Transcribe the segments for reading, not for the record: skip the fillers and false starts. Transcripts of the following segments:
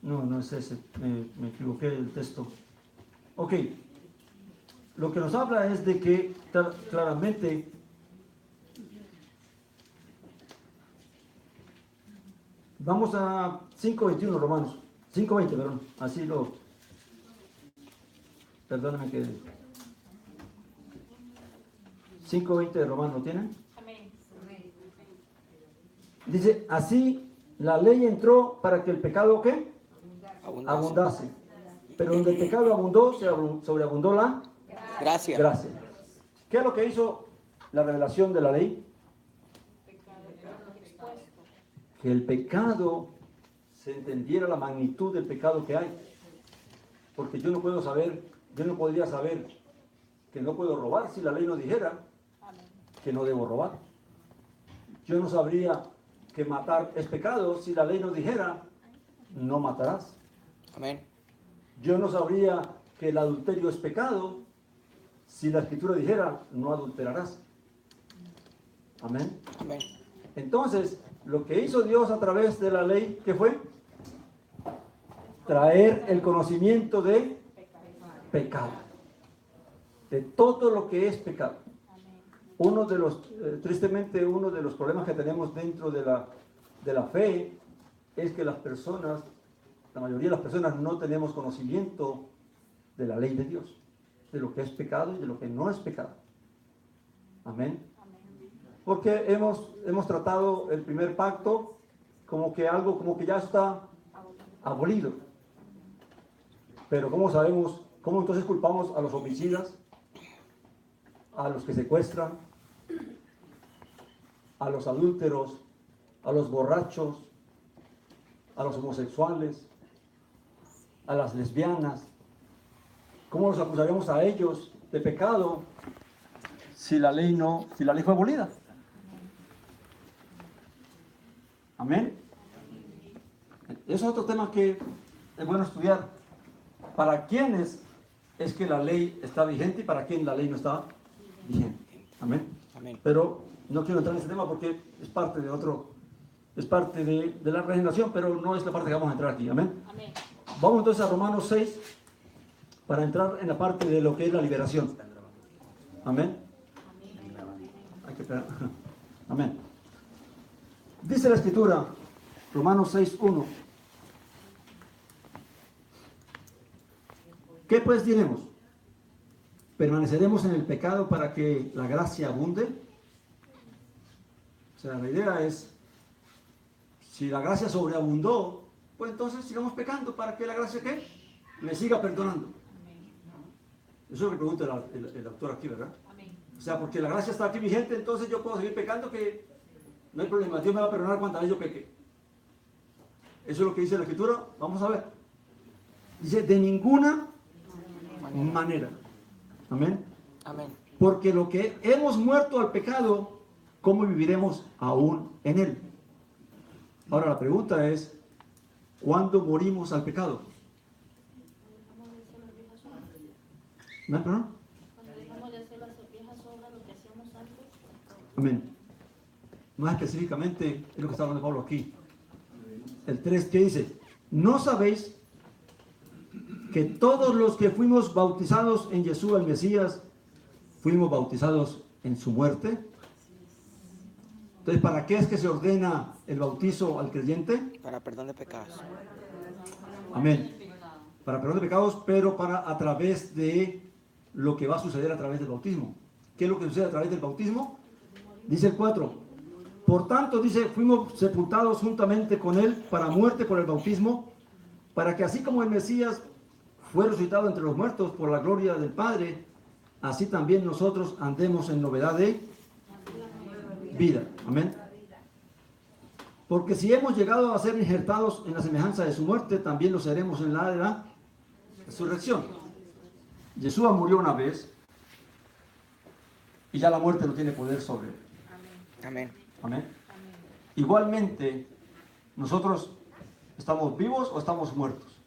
No, no es ese, me equivoqué del texto. Ok, lo que nos habla es de que claramente vamos a 5:21 Romanos, 5:20, perdón, así lo, perdóname que 5:20 de Romanos, ¿lo tienen? Amén. Dice, así la ley entró para que el pecado, ¿qué? Abundase. Pero donde el pecado abundó, sobreabundó la Gracias. gracia. ¿Qué es lo que hizo la revelación de la ley? Que el pecado se entendiera la magnitud del pecado que hay. Porque yo no podría saber que no puedo robar si la ley no dijera que no debo robar. Yo no sabría que matar es pecado si la ley no dijera no matarás. Amén. Yo no sabría que el adulterio es pecado si la escritura dijera no adulterarás. Amén. Amén. Entonces, lo que hizo Dios a través de la ley, ¿qué fue? Traer el conocimiento de pecado. De todo lo que es pecado. Tristemente, uno de los problemas que tenemos dentro de la fe es que las personas, la mayoría de las personas no tenemos conocimiento de la ley de Dios, de lo que es pecado y de lo que no es pecado. Amén. Porque hemos tratado el primer pacto como que algo, como que ya está abolido. Pero ¿cómo sabemos, cómo entonces culpamos a los homicidas, a los que secuestran, a los adúlteros, a los borrachos, a los homosexuales, a las lesbianas? ¿Cómo los acusaremos a ellos de pecado si la ley fue abolida? Amén. Eso es otro tema que es bueno estudiar. ¿Para quiénes es que la ley está vigente y para quién la ley no está vigente? Amén. Amén. Pero no quiero entrar en ese tema porque es parte de la regeneración, pero no es la parte que vamos a entrar aquí. Amén. Amén. Vamos entonces a Romanos 6 para entrar en la parte de lo que es la liberación. Amén. Hay que esperar. Amén. Dice la escritura, Romanos 6:1. ¿Qué pues diremos? ¿Permaneceremos en el pecado para que la gracia abunde? O sea, la idea es, si la gracia sobreabundó, pues entonces sigamos pecando para que la gracia, ¿qué? Me siga perdonando. Eso es lo que pregunta el autor aquí, ¿verdad? O sea, porque la gracia está aquí vigente, entonces yo puedo seguir pecando, que no hay problema. Dios me va a perdonar cuantas veces yo peque. Eso es lo que dice la escritura. Vamos a ver. Dice, de ninguna manera. Amén. Amén. Porque lo que hemos muerto al pecado, ¿cómo viviremos aún en él? Ahora la pregunta es, ¿cuándo morimos al pecado? ¿No hay problema? Cuando dejamos de hacer las viejas obras, lo que hacíamos antes. Amén. Más específicamente es lo que está hablando Pablo aquí. El 3, ¿qué dice? ¿No sabéis que todos los que fuimos bautizados en Yeshua el Mesías, fuimos bautizados en su muerte? Entonces, ¿para qué es que se ordena el bautizo al creyente? Para perdón de pecados. Amén. Para perdón de pecados, pero a través de lo que va a suceder a través del bautismo. ¿Qué es lo que sucede a través del bautismo? Dice el 4. Por tanto, dice, fuimos sepultados juntamente con él para muerte por el bautismo, para que así como el Mesías fue resucitado entre los muertos por la gloria del Padre, así también nosotros andemos en novedad de vida. Amén. Porque si hemos llegado a ser injertados en la semejanza de su muerte, también lo seremos en la de la resurrección. Yeshua murió una vez y ya la muerte no tiene poder sobre él. Amén. Amén. Igualmente, nosotros ¿estamos vivos o estamos muertos?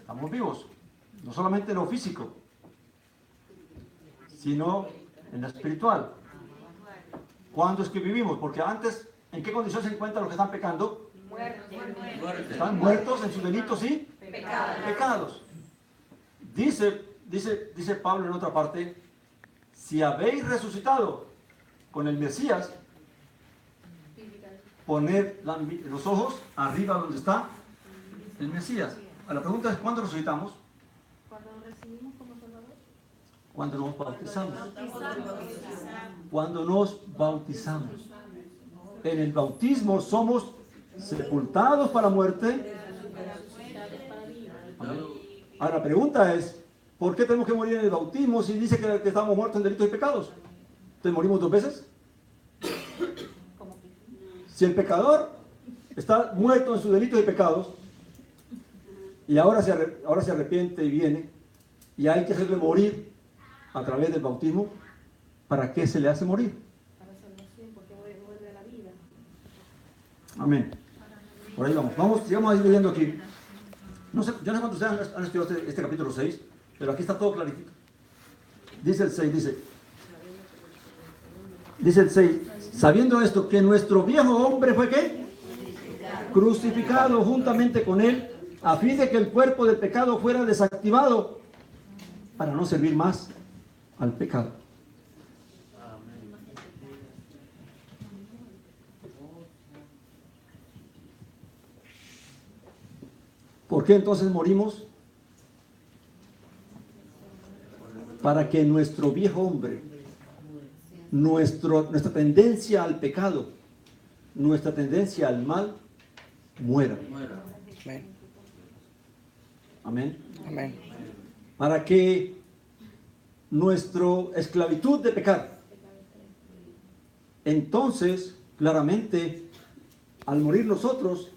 Estamos vivos, no solamente en lo físico, sino en lo espiritual. ¿Cuándo es que vivimos? Porque antes ¿En qué condición se encuentran los que están pecando? Muerte. Están muertos en sus delitos y pecados. Dice Pablo en otra parte, si habéis resucitado con el Mesías, poned los ojos arriba donde está el Mesías. La pregunta es, ¿cuándo resucitamos? Cuando lo recibimos como Salvador. Cuando nos bautizamos. Cuando nos bautizamos. En el bautismo somos sepultados para muerte. Amén. Ahora la pregunta es, ¿por qué tenemos que morir en el bautismo si dice que estamos muertos en delitos y pecados? Entonces, ¿morimos 2 veces? Si el pecador está muerto en sus delitos y pecados y ahora se arrepiente y viene y hay que hacerle morir a través del bautismo, ¿para qué se le hace morir? Para salvación, porque vuelve a la vida. Amén. Por ahí vamos, sigamos ahí leyendo aquí. No sé, yo no sé cuántos ustedes han estudiado este capítulo 6, pero aquí está todo clarito. Dice el 6, dice el 6, sabiendo esto, que nuestro viejo hombre fue ¿qué? Crucificado juntamente con él, a fin de que el cuerpo del pecado fuera desactivado, para no servir más al pecado. ¿Por qué entonces morimos? Para que nuestro viejo hombre, nuestra tendencia al pecado, nuestra tendencia al mal, muera. Amén. Amén. Amén. Para que nuestra esclavitud de pecar, entonces, claramente, al morir nosotros,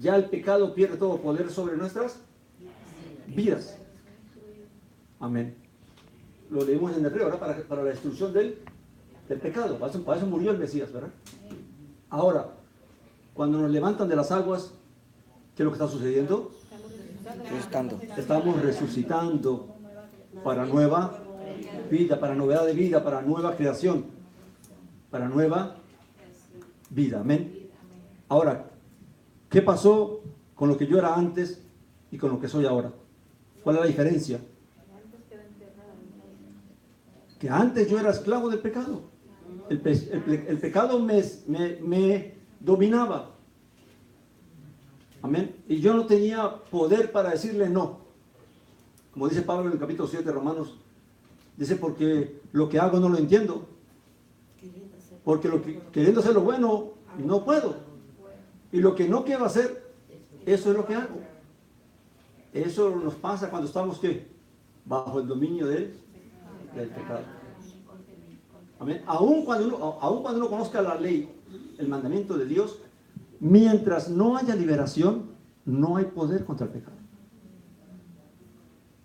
ya el pecado pierde todo poder sobre nuestras vidas. Amén. Lo leímos en Hebreo, ¿verdad? Para la destrucción del pecado. Para eso murió el Mesías, ¿verdad? Ahora, cuando nos levantan de las aguas, ¿qué es lo que está sucediendo? Resucitando. Estamos resucitando para nueva vida, para novedad de vida, para nueva creación, para nueva vida. Amén. Ahora, ¿qué pasó con lo que yo era antes y con lo que soy ahora? ¿Cuál es la diferencia? Que antes yo era esclavo del pecado. El pecado me dominaba. Amén. Y yo no tenía poder para decirle no. Como dice Pablo en el capítulo 7 de Romanos, dice, porque lo que hago no lo entiendo. Porque queriendo hacer lo bueno, no puedo. Y lo que no quiero hacer, eso es lo que hago. Eso nos pasa cuando estamos, ¿qué? Bajo el dominio del pecado. Amén. Aún cuando uno conozca la ley, el mandamiento de Dios, mientras no haya liberación, no hay poder contra el pecado.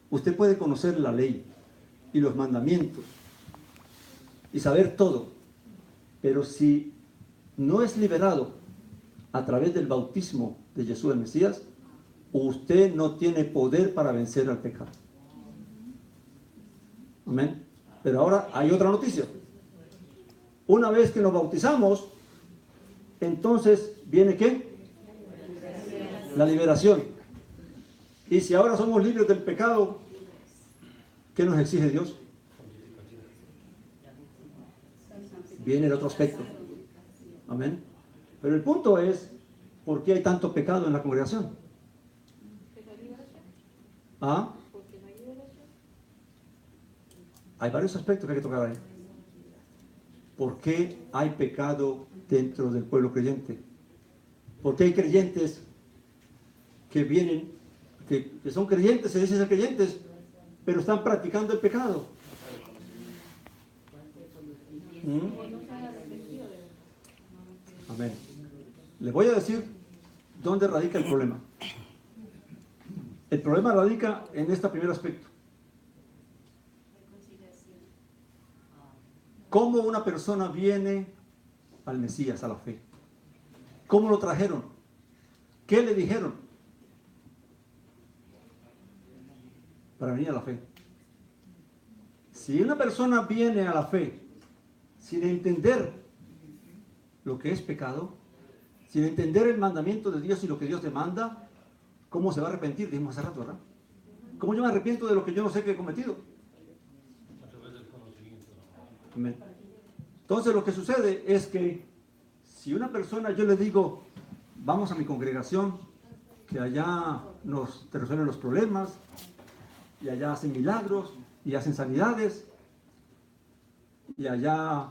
Usted puede conocer la ley y los mandamientos y saber todo, pero si no es liberado a través del bautismo de Jesús el Mesías, usted no tiene poder para vencer al pecado. Amén. Pero ahora hay otra noticia. Una vez que nos bautizamos, entonces viene ¿qué? La liberación. Y si ahora somos libres del pecado, ¿qué nos exige Dios? Viene el otro aspecto. Amén. Pero el punto es, ¿por qué hay tanto pecado en la congregación? ¿Ah? Hay varios aspectos que hay que tocar ahí. ¿Por qué hay pecado dentro del pueblo creyente? ¿Por qué hay creyentes que vienen, que son creyentes, se dicen ser creyentes, pero están practicando el pecado? Amén. Les voy a decir dónde radica el problema. El problema radica en este primer aspecto. ¿Cómo una persona viene al Mesías, a la fe? ¿Cómo lo trajeron? ¿Qué le dijeron? Para venir a la fe. Si una persona viene a la fe sin entender lo que es pecado, sin entender el mandamiento de Dios y lo que Dios demanda, ¿cómo se va a arrepentir? Dijimos hace rato, ¿verdad? ¿Cómo yo me arrepiento de lo que yo no sé que he cometido? Amén. Entonces lo que sucede es que si una persona, yo le digo, vamos a mi congregación, que allá te resuelven los problemas, y allá hacen milagros, y hacen sanidades, y allá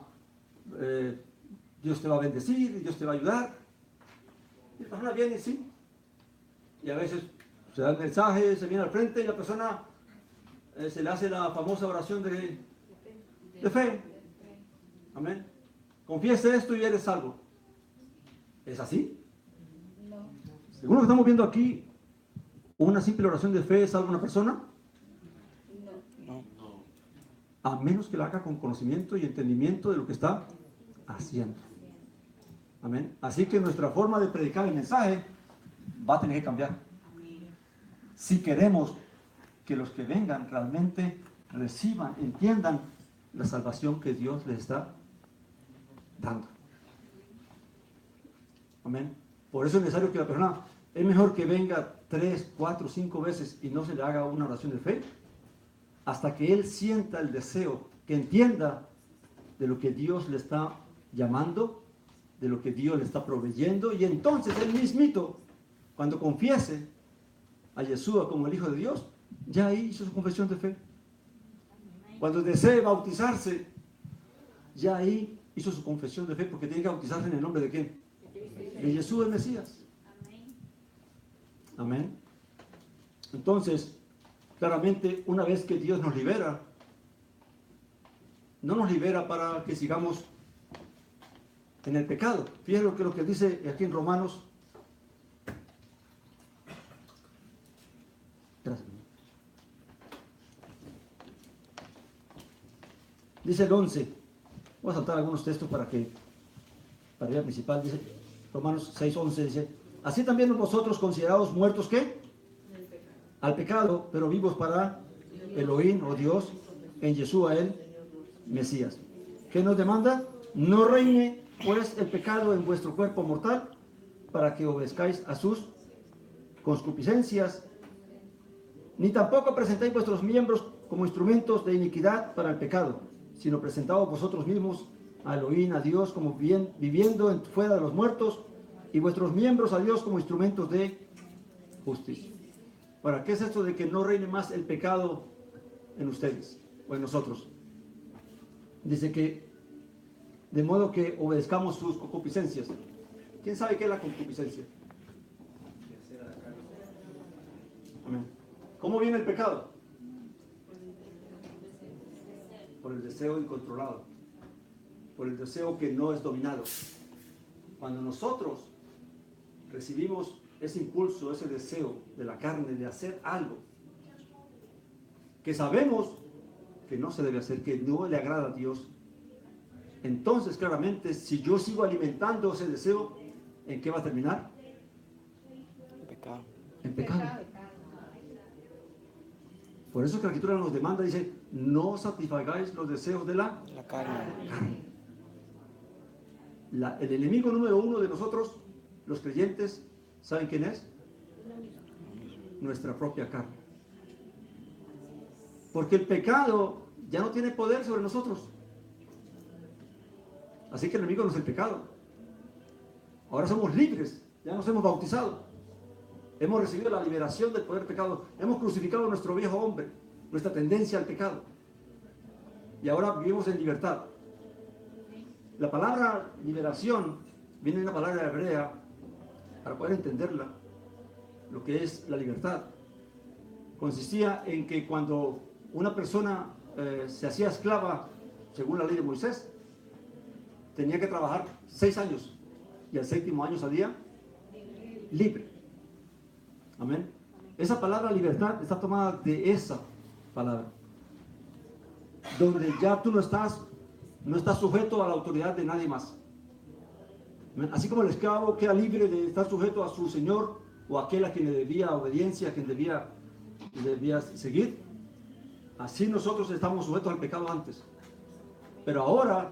Dios te va a bendecir, y Dios te va a ayudar. Y la persona viene, sí, y a veces se da el mensaje, se viene al frente, y la persona se le hace la famosa oración de fe. Amén. Confiese esto y eres salvo. ¿Es así? Según lo que estamos viendo aquí, ¿una simple oración de fe salva a una persona? No. A menos que la haga con conocimiento y entendimiento de lo que está haciendo. Amén. Así que nuestra forma de predicar el mensaje va a tener que cambiar. Si queremos que los que vengan realmente reciban, entiendan la salvación que Dios les está dando. Amén. Por eso es necesario que la persona, es mejor que venga 3, 4, 5 veces y no se le haga una oración de fe, hasta que él sienta el deseo, que entienda de lo que Dios le está llamando, de lo que Dios le está proveyendo, y entonces él mismito, cuando confiese a Yeshua como el Hijo de Dios, ya ahí hizo su confesión de fe. Cuando desee bautizarse, ya ahí hizo su confesión de fe, porque tiene que bautizarse en el nombre de ¿quién? De Jesús el Mesías. Amén. Entonces, claramente, una vez que Dios nos libera, no nos libera para que sigamos en el pecado. Fíjense lo que dice aquí en Romanos. Dice el 11. Voy a saltar algunos textos para ir al principal. Dice Romanos 6:11, dice: así también vosotros considerados muertos, ¿qué? Al pecado, pero vivos para Elohim, o Dios, en Yeshua el Mesías. ¿Qué nos demanda? No reine pues el pecado en vuestro cuerpo mortal, para que obedezcáis a sus concupiscencias, ni tampoco presentéis vuestros miembros como instrumentos de iniquidad para el pecado, sino presentaos vosotros mismos a Elohim, a Dios, como viviendo fuera de los muertos, y vuestros miembros a Dios como instrumentos de justicia. ¿Para qué es esto de que no reine más el pecado en ustedes o en nosotros? Dice que de modo que obedezcamos sus concupiscencias. ¿Quién sabe qué es la concupiscencia? Amén. ¿Cómo viene el pecado? Por el deseo incontrolado, por el deseo que no es dominado. Cuando nosotros recibimos ese impulso, ese deseo de la carne de hacer algo que sabemos que no se debe hacer, que no le agrada a Dios, entonces claramente, si yo sigo alimentando ese deseo, ¿en qué va a terminar? Pecado. En pecado. Por eso que la Escritura nos demanda, dice: no satisfagáis los deseos de la carne. El enemigo número uno de nosotros, los creyentes, ¿saben quién es? Nuestra propia carne. Porque el pecado ya no tiene poder sobre nosotros. Así que el enemigo no es el pecado. Ahora somos libres, ya nos hemos bautizado. Hemos recibido la liberación del poder del pecado. Hemos crucificado a nuestro viejo hombre, nuestra tendencia al pecado. Y ahora vivimos en libertad. La palabra liberación viene de una palabra hebrea, para poder entenderla, lo que es la libertad. Consistía en que cuando una persona se hacía esclava, según la ley de Moisés, tenía que trabajar 6 años y al 7º año salía libre. Amén. Esa palabra libertad está tomada de esa palabra, donde ya tú no estás sujeto a la autoridad de nadie más. Amén. Así como el esclavo queda libre de estar sujeto a su señor o a aquel a quien le debía obediencia, a quien debía seguir, así nosotros estamos sujetos al pecado antes. Pero ahora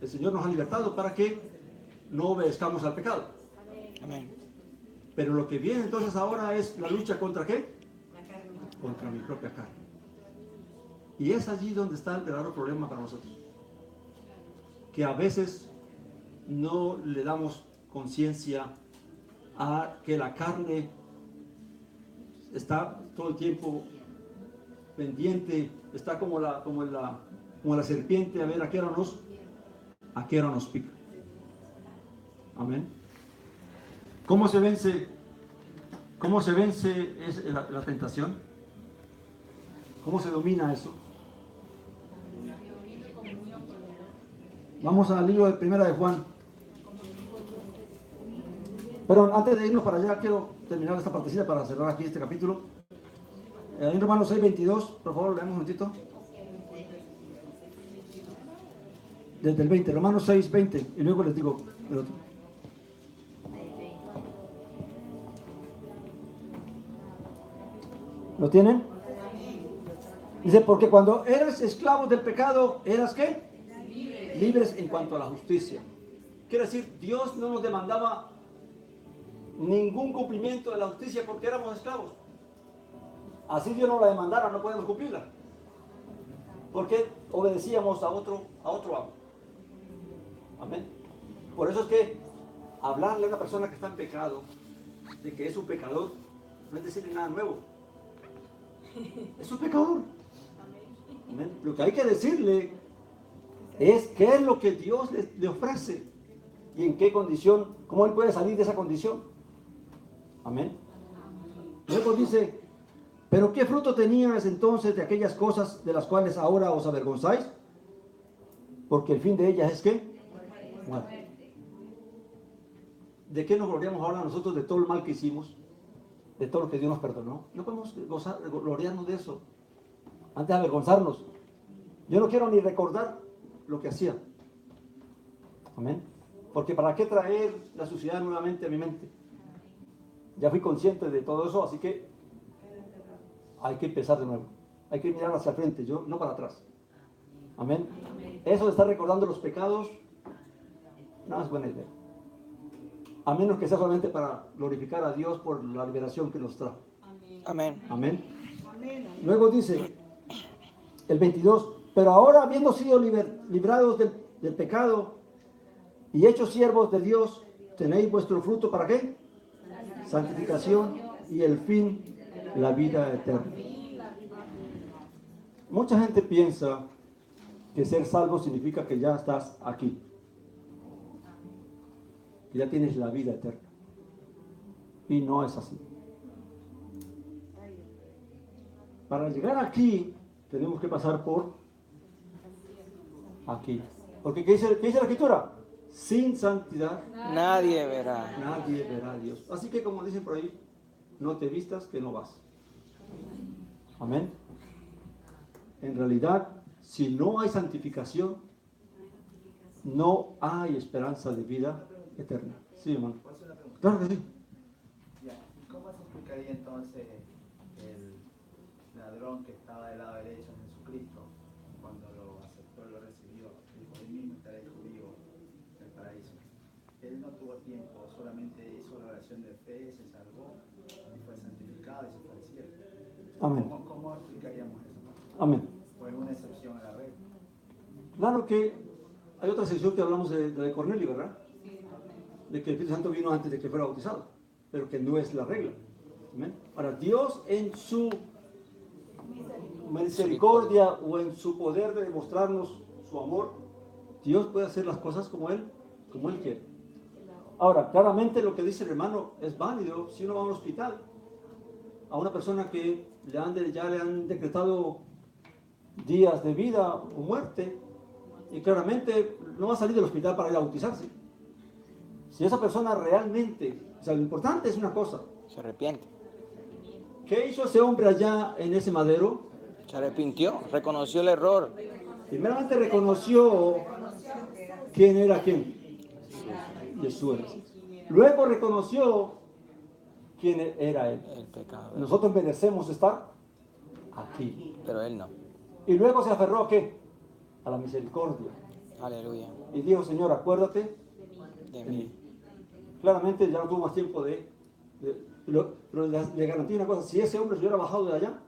el Señor nos ha libertado para que no obedezcamos al pecado. Amén. Pero lo que viene entonces ahora es la lucha contra ¿qué? Contra mi propia carne. Y es allí donde está el verdadero problema para nosotros. Que a veces no le damos conciencia a que la carne está todo el tiempo pendiente, está como la serpiente, a ver a qué hora nos pica. Amén. ¿Cómo se vence la tentación? ¿Cómo se domina eso? Vamos al libro de Primera de Juan. Pero antes de irnos para allá, quiero terminar esta partecita para cerrar aquí este capítulo. En Romanos 6:22, por favor, leamos un momentito. Desde el 20, Romanos 6:20, y luego les digo el otro. ¿Lo tienen? Dice, porque cuando eras esclavos del pecado, ¿eras qué? Libres en cuanto a la justicia. Quiere decir, Dios no nos demandaba ningún cumplimiento de la justicia porque éramos esclavos. Así Dios no la demandara, no podemos cumplirla. Porque obedecíamos a otro amo. Amén. Por eso es que hablarle a una persona que está en pecado, de que es un pecador, no es decirle nada nuevo. Es un pecador. Amén. Lo que hay que decirle es qué es lo que Dios le ofrece y en qué condición, cómo él puede salir de esa condición. Amén. Luego dice, pero ¿qué fruto tenías entonces de aquellas cosas de las cuales ahora os avergonzáis? Porque el fin de ellas es ¿qué? Muerte. ¿De qué nos gloriamos ahora nosotros? De todo el mal que hicimos, de todo lo que Dios nos perdonó. No podemos gloriarnos de eso antes de avergonzarnos. Yo no quiero ni recordar lo que hacía. Amén. Porque ¿para qué traer la suciedad nuevamente a mi mente? Ya fui consciente de todo eso, así que hay que empezar de nuevo. Hay que mirar hacia el frente, no para atrás. Amén. Eso de estar recordando los pecados, nada es buena idea. A menos que sea solamente para glorificar a Dios por la liberación que nos trajo. Amén. Amén. Luego dice el 22, pero ahora habiendo sido librados del pecado y hechos siervos de Dios, tenéis vuestro fruto ¿para qué? Santificación y el fin, la vida eterna. Mucha gente piensa que ser salvo significa que ya estás aquí, que ya tienes la vida eterna. Y no es así. Para llegar aquí, tenemos que pasar por aquí. Porque ¿qué dice la Escritura? Sin santidad Nadie verá. nadie verá a Dios. Así que como dicen por ahí, no te vistas que no vas. Amén. En realidad, si no hay santificación, no hay esperanza de vida eterna. Sí, hermano. Claro que sí. ¿Cómo se explicaría entonces el ladrón que estaba del lado derecho de Jesucristo cuando lo aceptó, lo recibió? Dijo, él mismo estará judío en el paraíso. Él no tuvo tiempo, solamente hizo la oración de fe, se salvó y fue santificado y se fue al cielo. Amén. ¿Cómo explicaríamos eso? Amén. ¿O es una excepción a la regla? Claro que hay otra sección que hablamos de Cornelio, ¿verdad? De que el Espíritu Santo vino antes de que fuera bautizado, pero que no es la regla. ¿Amén? Ahora, Dios en su misericordia o en su poder de demostrarnos su amor, Dios puede hacer las cosas como Él quiere. Ahora, claramente lo que dice el hermano es válido si uno va a un hospital, a una persona que ya le han decretado días de vida o muerte, y claramente no va a salir del hospital para ir a bautizarse. Si esa persona realmente, o sea, lo importante es una cosa. Se arrepiente. ¿Qué hizo ese hombre allá en ese madero? Se arrepintió. Reconoció el error. Primeramente reconoció quién era quién. Jesús. Luego reconoció quién era él. El pecado. Nosotros merecemos estar aquí. Pero él no. Y luego se aferró ¿a qué? A la misericordia. Aleluya. Y dijo, Señor, acuérdate De mí. claramente ya no tuvo más tiempo pero le garantizo una cosa, si ese hombre se hubiera bajado de allá,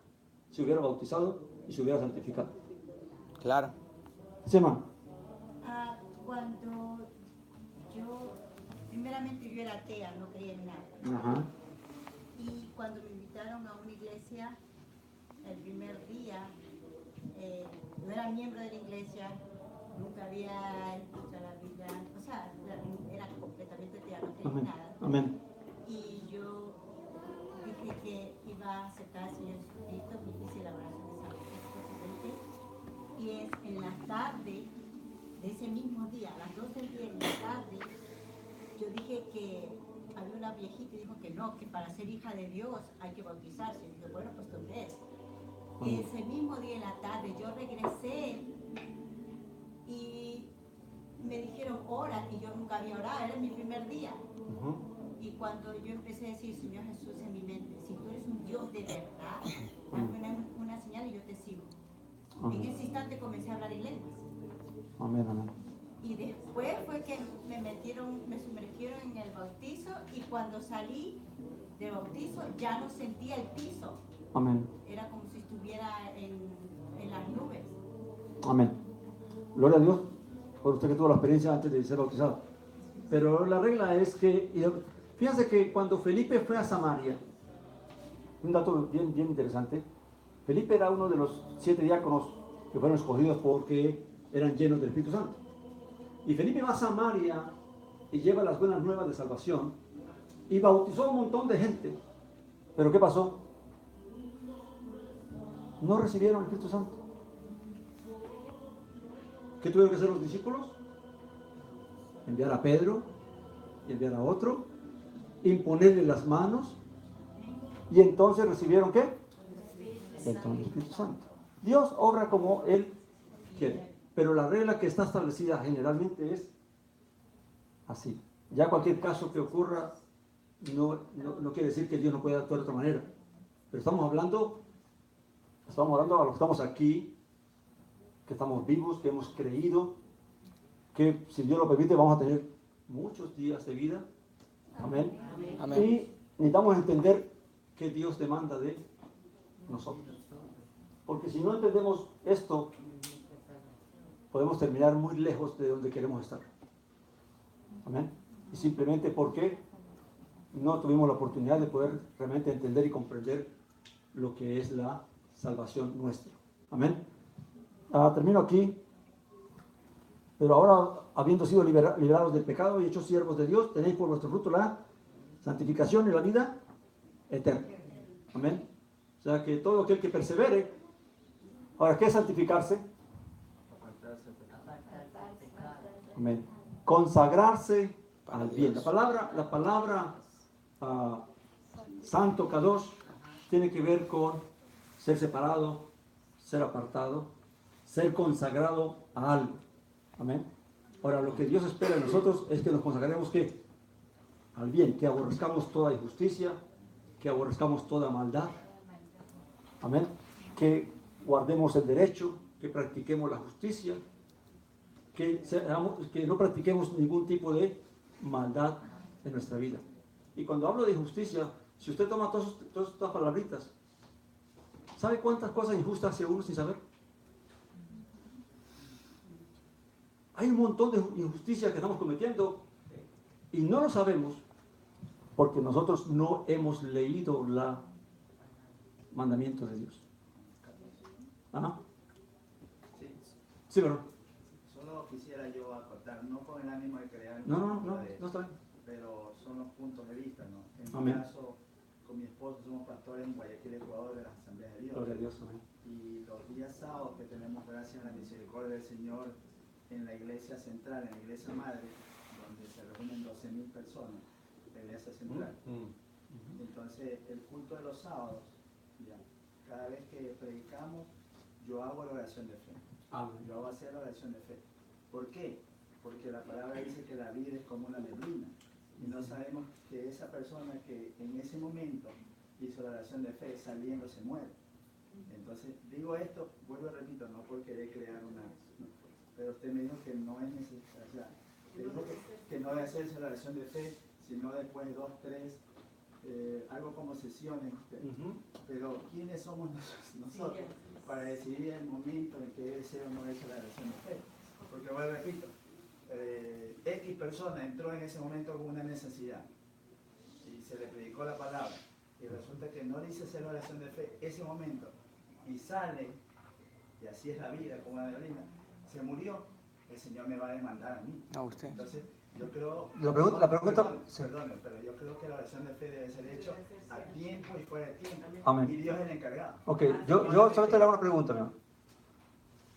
se hubiera bautizado y se hubiera santificado. Claro. Sí, hermano. Cuando primeramente yo era atea, no creía en nada. Ajá. Y cuando me invitaron a una iglesia, el primer día, no era miembro de la iglesia, nunca había escuchado la Biblia, o sea, era completamente atea, no creía en Amén. nada. Amén. Y yo dije que iba a aceptar al Señor Jesucristo, hice la oración de San Jesucristo, y es en la tarde de ese mismo día, a las 12 del día en la tarde, yo dije que había una viejita y dijo que no, que para ser hija de Dios hay que bautizarse. Y dije, bueno, pues tú crees. Ese mismo día en la tarde yo regresé y me dijeron ora, y yo nunca había orado, era mi primer día. Y cuando yo empecé a decir, Señor Jesús, en mi mente, si tú eres un Dios de verdad, dame una señal y yo te sigo. En ese instante comencé a hablar en lenguas. Amén, amén. Y después fue que me sumergieron en el bautizo, y cuando salí del bautizo ya no sentía el piso. Amén. Era como si estuviera en las nubes. Amén. Gloria a Dios por usted que tuvo la experiencia antes de ser bautizado. Pero la regla es que, fíjense que cuando Felipe fue a Samaria, un dato bien interesante, Felipe era uno de los 7 diáconos que fueron escogidos porque eran llenos del Espíritu Santo. Y Felipe va a Samaria y lleva las buenas nuevas de salvación y bautizó a un montón de gente. ¿Pero qué pasó? No recibieron el Espíritu Santo. ¿Qué tuvieron que hacer los discípulos? Enviar a Pedro, enviar a otro, imponerle las manos, y entonces recibieron ¿qué? El Espíritu Santo. Dios obra como Él quiere, pero la regla que está establecida generalmente es así. Ya cualquier caso que ocurra no quiere decir que Dios no pueda actuar de otra manera, pero estamos hablando a los que estamos aquí, que estamos vivos, que hemos creído, que si Dios lo permite vamos a tener muchos días de vida. Amén. Amén. Y necesitamos entender qué Dios demanda de nosotros. Porque si no entendemos esto, podemos terminar muy lejos de donde queremos estar. Amén. Y simplemente porque no tuvimos la oportunidad de poder realmente entender y comprender lo que es la salvación nuestra. Amén. Termino aquí. Pero ahora, habiendo sido liberados del pecado y hechos siervos de Dios, tenéis por vuestro fruto la santificación y la vida eterna. Amén. O sea que todo aquel que persevere. Ahora, ¿qué es santificarse? Amén. Consagrarse al bien. La palabra santo, kadosh, tiene que ver con ser separado, ser apartado, ser consagrado a algo. Amén. Ahora, lo que Dios espera de nosotros es que nos consagremos ¿qué? Al bien, que aborrezcamos toda injusticia, que aborrezcamos toda maldad. Amén. Que guardemos el derecho, que practiquemos la justicia, que no practiquemos ningún tipo de maldad en nuestra vida. Y cuando hablo de justicia, si usted toma todas estas palabritas, ¿sabe cuántas cosas injustas hace uno sin saber? Hay un montón de injusticias que estamos cometiendo y no lo sabemos porque nosotros no hemos leído los mandamientos de Dios. ¿Ah? Sí, ¿verdad? Solo quisiera yo acotar, no con el ánimo de crear... No está bien. Pero son los puntos de vista, ¿no? En Amén. mi caso, con mi esposo somos pastores en Guayaquil, Ecuador, de las Asambleas de Dios. Gloria a Dios, amén. Y los días sábados que tenemos, gracias a la misericordia del Señor, en la iglesia central, en la iglesia madre, donde se reúnen 12,000 personas, la iglesia central. Entonces, el culto de los sábados, ya, cada vez que predicamos, yo hago la oración de fe. Amén. Yo hago hacer la oración de fe. ¿Por qué? Porque la palabra dice que la vida es como una neblina. Y no sabemos que esa persona que en ese momento hizo la oración de fe, saliendo se muere. Entonces, digo esto, vuelvo y repito, no por querer crear una... pero usted me dijo que no es necesario, o sea, que dijo que no debe hacerse la oración de fe sino después de 2, 3, algo como sesiones. Pero ¿quiénes somos nosotros para decidir el momento en que debe ser o no es la oración de fe? Porque vuelvo, repito, X persona entró en ese momento con una necesidad y se le predicó la palabra y resulta que no le hice hacer la oración de fe ese momento y sale, y así es la vida, como la Violina, se murió, el Señor me va a demandar a mí. A usted. Entonces, yo creo... La pregunta sí. Perdón, pero yo creo que la oración de fe debe ser hecha a tiempo y fuera de tiempo. Amén. Y Dios es el encargado. Ok, yo solamente le hago una pregunta, mi hermano.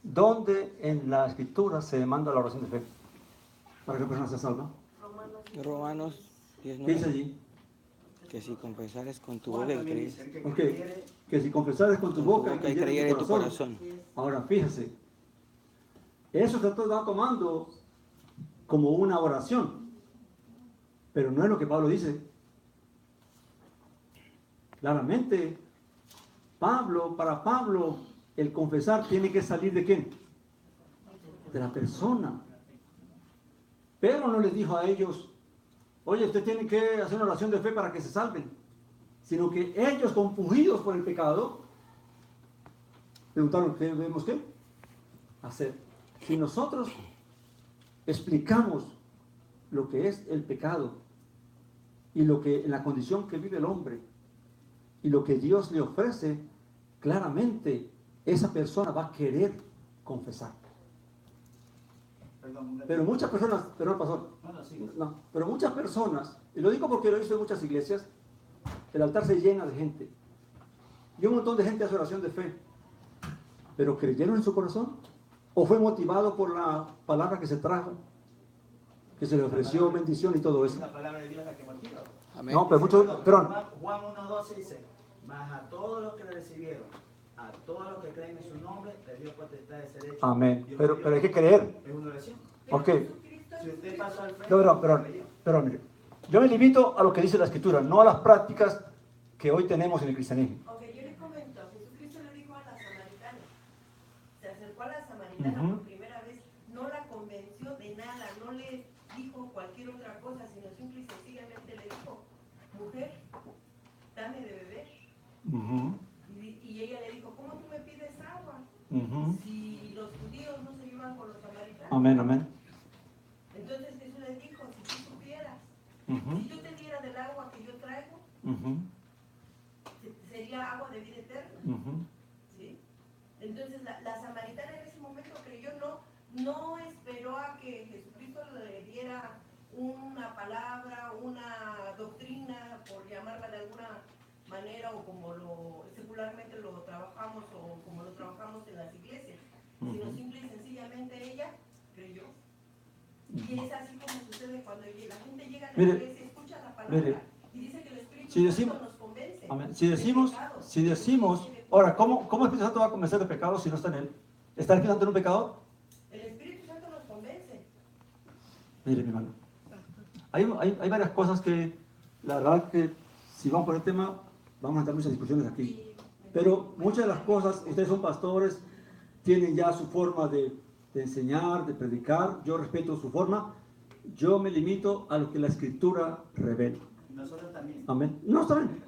¿Dónde en la Escritura se demanda la oración de fe? Para que la persona sea salva. Romanos ¿Qué dice 19. allí? Que si confesares con tu Juan boca y también crees dice, el que Ok, creyere, que si confesares con tu boca y y creyeres creyeres en en tu tu corazón. corazón. Ahora, fíjese, eso se está tomando como una oración, pero no es lo que Pablo dice. Claramente, para Pablo, el confesar tiene que salir ¿de quién? De la persona. Pedro no les dijo a ellos, oye, usted tiene que hacer una oración de fe para que se salven, sino que ellos, compungidos por el pecado, preguntaron, ¿qué debemos qué? Hacer. Si nosotros explicamos lo que es el pecado y lo que en la condición que vive el hombre y lo que Dios le ofrece, claramente esa persona va a querer confesar. perdón, Pero muchas personas, perdón, pastor, no, pero muchas personas, y lo digo porque lo he visto en muchas iglesias, el altar se llena de gente y un montón de gente hace oración de fe, pero ¿creyeron en su corazón? ¿O fue motivado por la palabra que se trajo, que se le ofreció bendición y todo es eso? la palabra de Dios la que motiva. Amén. No, pero muchos, perdón, Juan 1:12 dice, mas a todos los que le recibieron, a todos los que creen en su nombre, les dio potestad de ser hechos. amén, Dios pero me dio- hay que creer. Es una oración. Ok, Si usted pasó al frente, no, perdón, mire, yo me limito a lo que dice la Escritura, no a las prácticas que hoy tenemos en el cristianismo. Ok, yo les comento, Jesucristo le dijo a la samaritana, se acercó a la samaritana Ujú. por primera vez, no la convenció de nada, no le dijo cualquier otra cosa, sino simple y sencillamente le dijo, mujer, dame de beber. Ujú, Y ella le dijo, ¿cómo tú me pides agua? ujú. Si los judíos no se llevan con los samaritanos. Amén, amén. Entonces Jesús le dijo, si tú supieras, Ujú, si yo te diera del agua que yo traigo, ujú, sería agua de vida eterna. ujú. ¿Sí? Entonces la samaritana en ese momento creyó, no esperó a que Jesucristo le diera una palabra, una doctrina, por llamarla de alguna manera, o como secularmente lo trabajamos, o como lo trabajamos en las iglesias, sino Ujú. simple y sencillamente ella creyó. Y es así como sucede cuando la gente llega a la Mire, iglesia, escucha la palabra mire, y dice que el Espíritu si Santo decimos- nos convence. Amén. Si de decimos, pecado. ahora, ¿cómo el Espíritu Santo va a convencer de pecado si no está en él? ¿Está el Espíritu Santo en un pecador? El Espíritu Santo nos convence. Mire, mi hermano, hay varias cosas que, la verdad que, si vamos por el tema, vamos a entrar muchas discusiones aquí. Pero muchas de las cosas, ustedes son pastores, tienen ya su forma de enseñar, de predicar, yo respeto su forma, yo me limito a lo que la Escritura revela. nosotros también. Amén. No, está bien.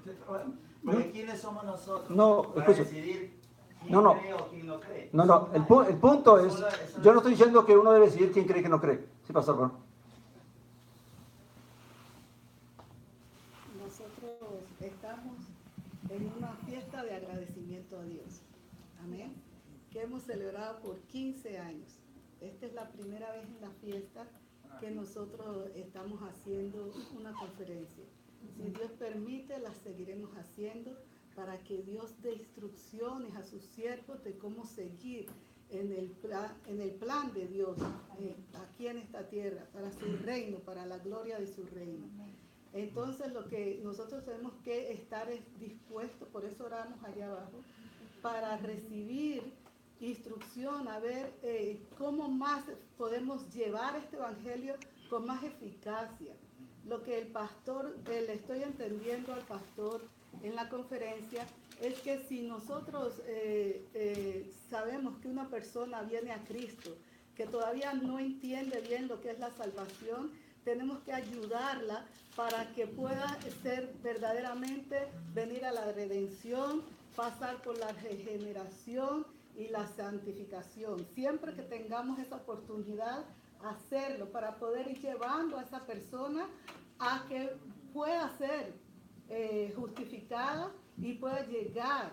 Porque ¿quiénes somos nosotros No, para escucha. decidir quién No. cree o quién no cree? No, no, el punto es, yo no estoy diciendo que uno debe decidir quién cree y quién no cree. Sí, pastor, perdón. Nosotros estamos en una fiesta de agradecimiento a Dios. Amén. Que hemos celebrado por 15 años. Esta es la primera vez en la fiesta que nosotros estamos haciendo una conferencia. Si Dios permite, la seguiremos haciendo para que Dios dé instrucciones a sus siervos de cómo seguir en el plan de Dios aquí en esta tierra, para su reino, para la gloria de su reino. Entonces lo que nosotros tenemos que estar es dispuestos, por eso oramos allá abajo, para recibir instrucción, a ver cómo más podemos llevar este evangelio con más eficacia. Lo que el pastor, le estoy entendiendo al pastor en la conferencia, es que si nosotros sabemos que una persona viene a Cristo, que todavía no entiende bien lo que es la salvación, tenemos que ayudarla para que pueda ser verdaderamente, venir a la redención, pasar por la regeneración y la santificación. Siempre que tengamos esa oportunidad, hacerlo para poder ir llevando a esa persona a que pueda ser justificada y pueda llegar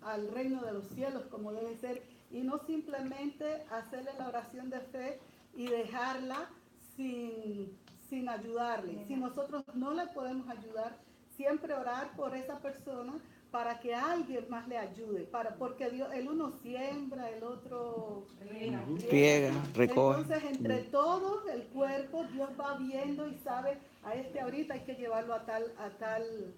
al reino de los cielos como debe ser, y no simplemente hacerle la oración de fe y dejarla sin ayudarle. Si nosotros no le podemos ayudar, siempre orar por esa persona para que alguien más le ayude, porque Dios, el uno siembra, el otro Riega, recoge. Entonces, entre todos, el cuerpo, Dios va viendo y sabe, a este ahorita hay que llevarlo a tal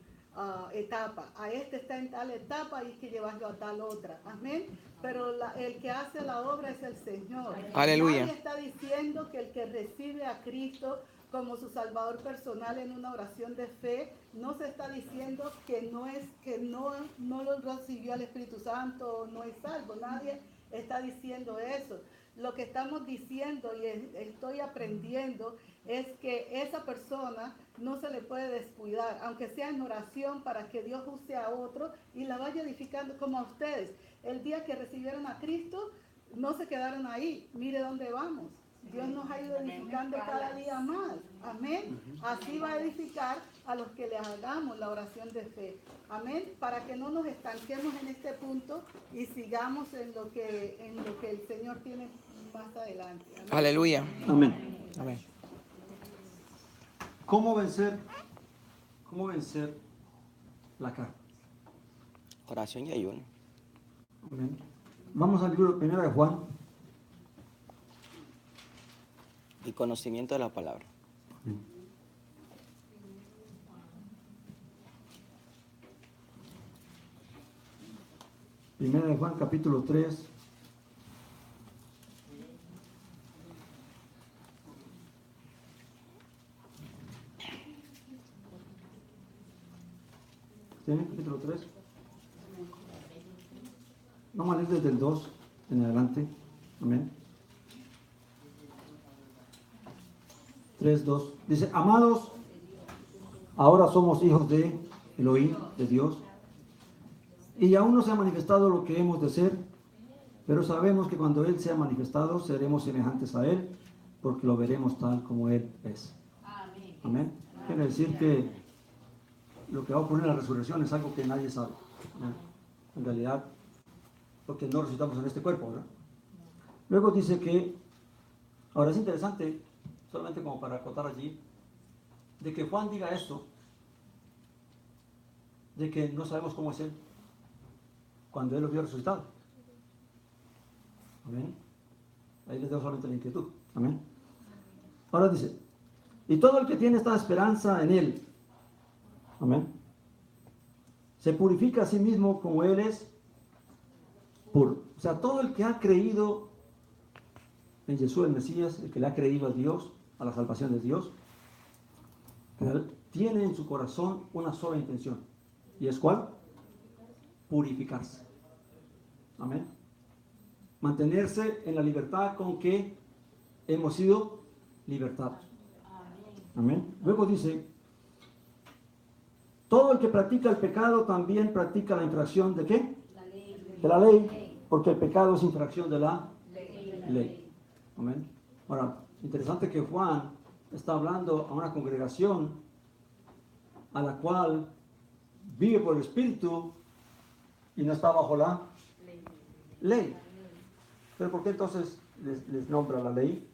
etapa, a este está en tal etapa y hay que llevarlo a tal otra. Amén. Pero el que hace la obra es el Señor. Aleluya. Nadie está diciendo que el que recibe a Cristo como su Salvador personal en una oración de fe, no se está diciendo que no lo recibió al Espíritu Santo, no es salvo. Nadie está diciendo eso. Lo que estamos diciendo y estoy aprendiendo es que esa persona no se le puede descuidar, aunque sea en oración, para que Dios use a otro y la vaya edificando como a ustedes. El día que recibieron a Cristo, no se quedaron ahí. Mire dónde vamos. Dios nos ha ido edificando cada día más. Amén. Así va a edificar a los que le hagamos la oración de fe. Amén. Para que no nos estanquemos en este punto y sigamos en lo que el Señor tiene más adelante. Amén. Aleluya. Amén. Amén. ¿Cómo vencer la carne? Oración y ayuno. Amén. Vamos al libro 1 de Juan. Y conocimiento de la palabra. Amén. Primera de Juan, capítulo 3. ¿Tienen capítulo 3? Vamos a leer desde el 2 en adelante. Amén. 3, 2. Dice: amados, ahora somos hijos de Elohim, de Dios, y aún no se ha manifestado lo que hemos de ser, pero sabemos que cuando Él sea manifestado, seremos semejantes a Él, porque lo veremos tal como Él es. Amén. Quiere decir que lo que va a ocurrir en la resurrección es algo que nadie sabe, ¿no? En realidad, porque no resucitamos en este cuerpo, ¿verdad? Luego dice que, ahora es interesante, solamente como para acotar allí, de que Juan diga esto, de que no sabemos cómo es Él, cuando Él lo vio resucitado. Amén. Ahí les dejo solamente la inquietud. Amén. Ahora dice: y todo el que tiene esta esperanza en Él, amén, se purifica a sí mismo como Él es puro. O sea, todo el que ha creído en Jesús el Mesías, el que le ha creído a Dios, a la salvación de Dios, tiene en su corazón una sola intención. ¿Y es cuál? Purificarse. Amén. Mantenerse en la libertad con que hemos sido libertados. Amén. Luego dice: todo el que practica el pecado también practica la infracción ¿de qué? De la ley, porque el pecado es infracción de la ley. Amén. Ahora, interesante que Juan está hablando a una congregación a la cual vive por el Espíritu y no está bajo la ley. ¿Pero por qué entonces les nombra la ley?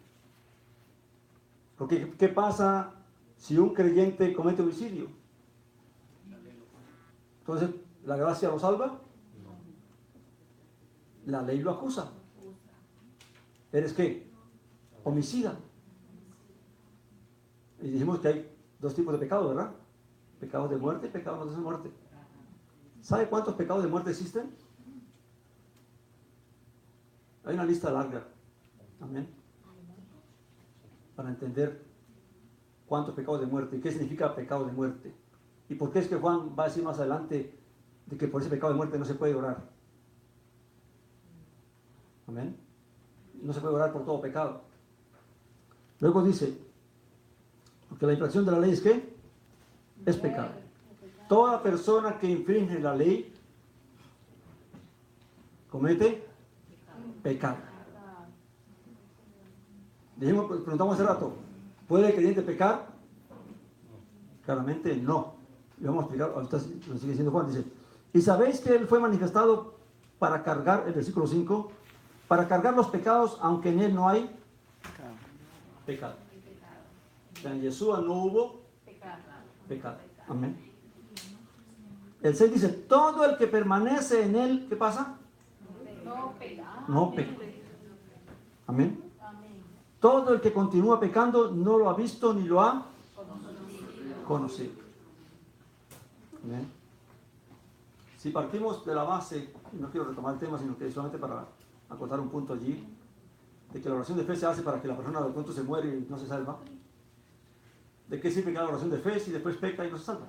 Porque ¿qué pasa si un creyente comete homicidio? Entonces, ¿la gracia lo salva? La ley lo acusa. ¿Eres qué? Homicida. Y dijimos que hay dos tipos de pecados, ¿verdad? Pecados de muerte y pecados de muerte. ¿Sabe cuántos pecados de muerte existen? Hay una lista larga. Amén. Para entender cuántos pecados de muerte y qué significa pecado de muerte. ¿Y por qué es que Juan va a decir más adelante de que por ese pecado de muerte no se puede orar? Amén. No se puede orar por todo pecado. Luego dice: Porque la infracción de la ley es ¿qué? Es pecado. Toda persona que infringe la ley comete pecado. Preguntamos hace rato, ¿puede el creyente pecar? Claramente no. Y vamos a explicar, ahorita lo sigue diciendo Juan, dice, y sabéis que él fue manifestado para cargar, el versículo 5, para cargar los pecados, aunque en él no hay pecado. O sea, en Yeshua no hubo pecado. Amén. El 6 dice, todo el que permanece en él, ¿qué pasa? No peca. Amén. Todo el que continúa pecando no lo ha visto ni lo ha conocido. Amén. Si partimos de la base, no quiero retomar el tema, sino que solamente para acotar un punto allí, de que la oración de fe se hace para que la persona de pronto se muere y no se salva. ¿De qué sirve que haga oración de fe si después peca y no se salva?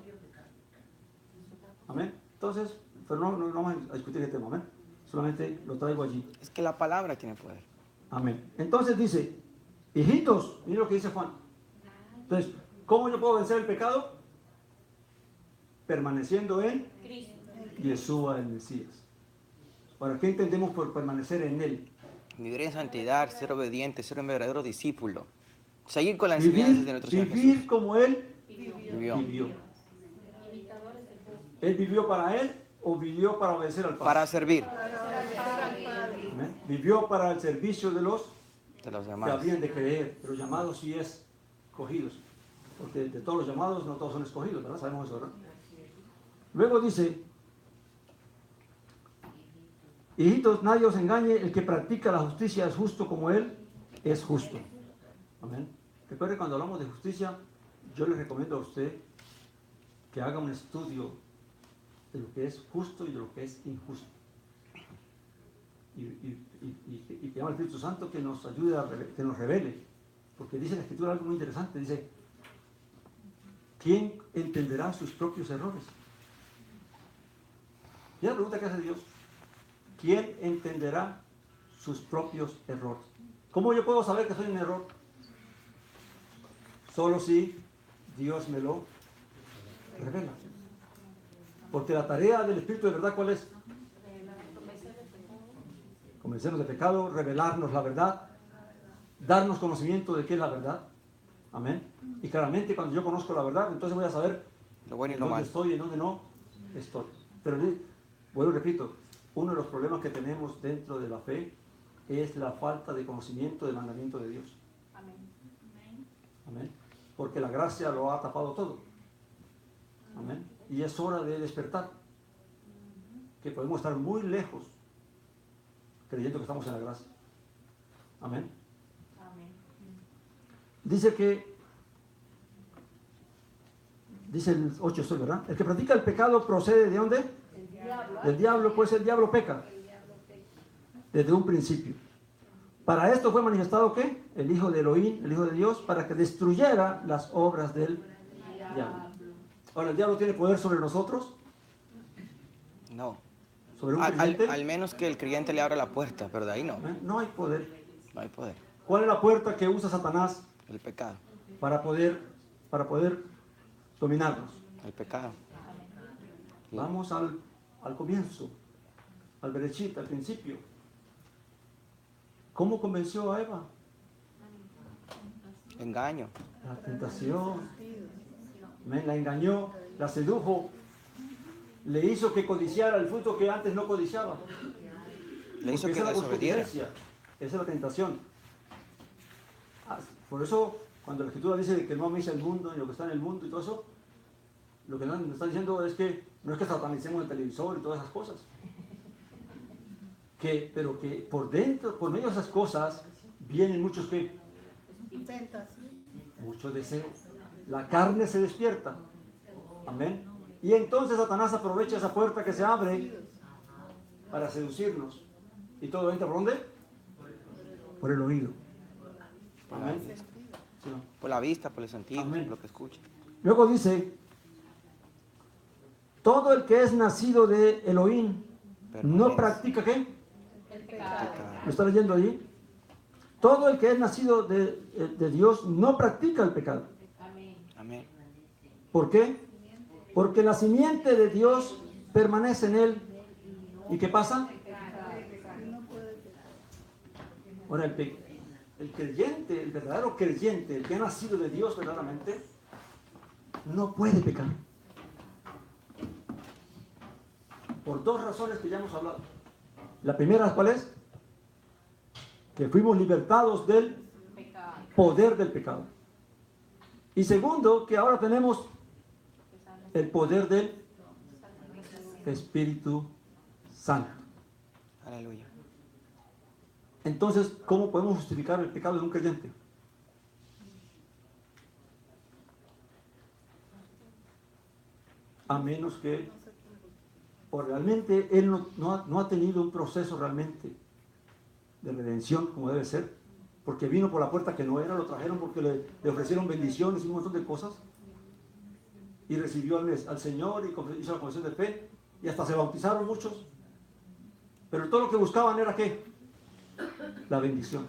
Amén. Entonces, pero no vamos a discutir el tema, amén. Solamente lo traigo allí. Es que la palabra tiene poder. Amén. Entonces dice, hijitos, mira lo que dice Juan. Entonces, ¿cómo yo puedo vencer el pecado? Permaneciendo en Yeshua el Mesías. Ahora, ¿qué entendemos por permanecer en él? Vivir en santidad, ser obediente, ser un verdadero discípulo. Seguir con las enseñanzas de nuestro Señor Vivir Jesús. como él Vivió. vivió. ¿Él vivió para él o vivió para obedecer al Padre? Para servir Amén. Vivió para el servicio de los de los que demás. habrían de creer, pero llamados sí es escogidos. Porque de todos los llamados no todos son escogidos, ¿verdad? Sabemos eso, ¿verdad? Luego dice, hijitos, nadie os engañe, el que practica la justicia es justo como él es justo. Amén. Recuerde, cuando hablamos de justicia, yo le recomiendo a usted que haga un estudio de lo que es justo y de lo que es injusto. Y que llama al Espíritu Santo que nos ayude, que nos revele. Porque dice la Escritura algo muy interesante. Dice, ¿quién entenderá sus propios errores? Y la pregunta que hace Dios, ¿quién entenderá sus propios errores? ¿Cómo yo puedo saber que soy un error? Solo si Dios me lo revela. Porque la tarea del Espíritu de verdad, ¿cuál es? Convencernos de pecado, revelarnos la verdad, darnos conocimiento de qué es la verdad. Amén. Y claramente cuando yo conozco la verdad, entonces voy a saber Lo bueno y en lo dónde malo. estoy y en dónde no estoy. Pero vuelvo y repito, uno de los problemas que tenemos dentro de la fe es la falta de conocimiento del mandamiento de Dios. Amén. Porque la gracia lo ha tapado todo. Amén. Y es hora de despertar. Que podemos estar muy lejos creyendo que estamos en la gracia. Amén. Dice que, dice el 8, ¿verdad? El que practica el pecado procede ¿de dónde? Del diablo, pues el diablo peca. Desde un principio. Para esto fue manifestado ¿qué? El Hijo de Elohim, el Hijo de Dios, para que destruyera las obras del diablo. Ahora, ¿el diablo tiene poder sobre nosotros? No. ¿Sobre un creyente? Al menos que el creyente le abra la puerta, pero de ahí no. No hay poder. No hay poder. ¿Cuál es la puerta que usa Satanás El pecado. para poder dominarnos? El pecado. Vamos al comienzo, al Bereshit, al principio. ¿Cómo convenció a Eva? Engaño. La tentación. La engañó, la sedujo, le hizo que codiciara el fruto que antes no codiciaba. Le hizo Porque que esa es la desobediera. concupiscencia, esa es la tentación. Por eso, cuando la Escritura dice que no améis el mundo, ni lo que está en el mundo y todo eso, lo que nos está diciendo es que no es que satanicemos el televisor y todas esas cosas. Pero que por dentro, por medio de esas cosas, vienen muchos ¿qué? Muchos deseos. La carne se despierta. Amén. Y entonces Satanás aprovecha esa puerta que se abre para seducirnos. ¿Y todo entra por dónde? Por el oído. Amén. Sí, ¿no? Por la vista, por el sentido, Amén. por lo que escucha. Luego dice, todo el que es nacido de Elohim no practica ¿qué? Pecado. ¿Lo está leyendo ahí? Todo el que es nacido de Dios no practica el pecado. ¿Por qué? Porque la simiente de Dios permanece en él. ¿Y qué pasa? Ahora, el creyente, el verdadero creyente, el que ha nacido de Dios verdaderamente, no puede pecar. Por dos razones que ya hemos hablado. La primera, ¿cuál es? Que fuimos libertados del poder del pecado. Y segundo, que ahora tenemos el poder del Espíritu Santo. Aleluya. Entonces, ¿cómo podemos justificar el pecado de un creyente? A menos que, o realmente, él no ha tenido un proceso realmente de redención como debe ser, porque vino por la puerta que no era, lo trajeron porque le ofrecieron bendiciones y un montón de cosas, y recibió al Señor y hizo la confesión de fe, y hasta se bautizaron muchos, pero todo lo que buscaban era ¿qué? La bendición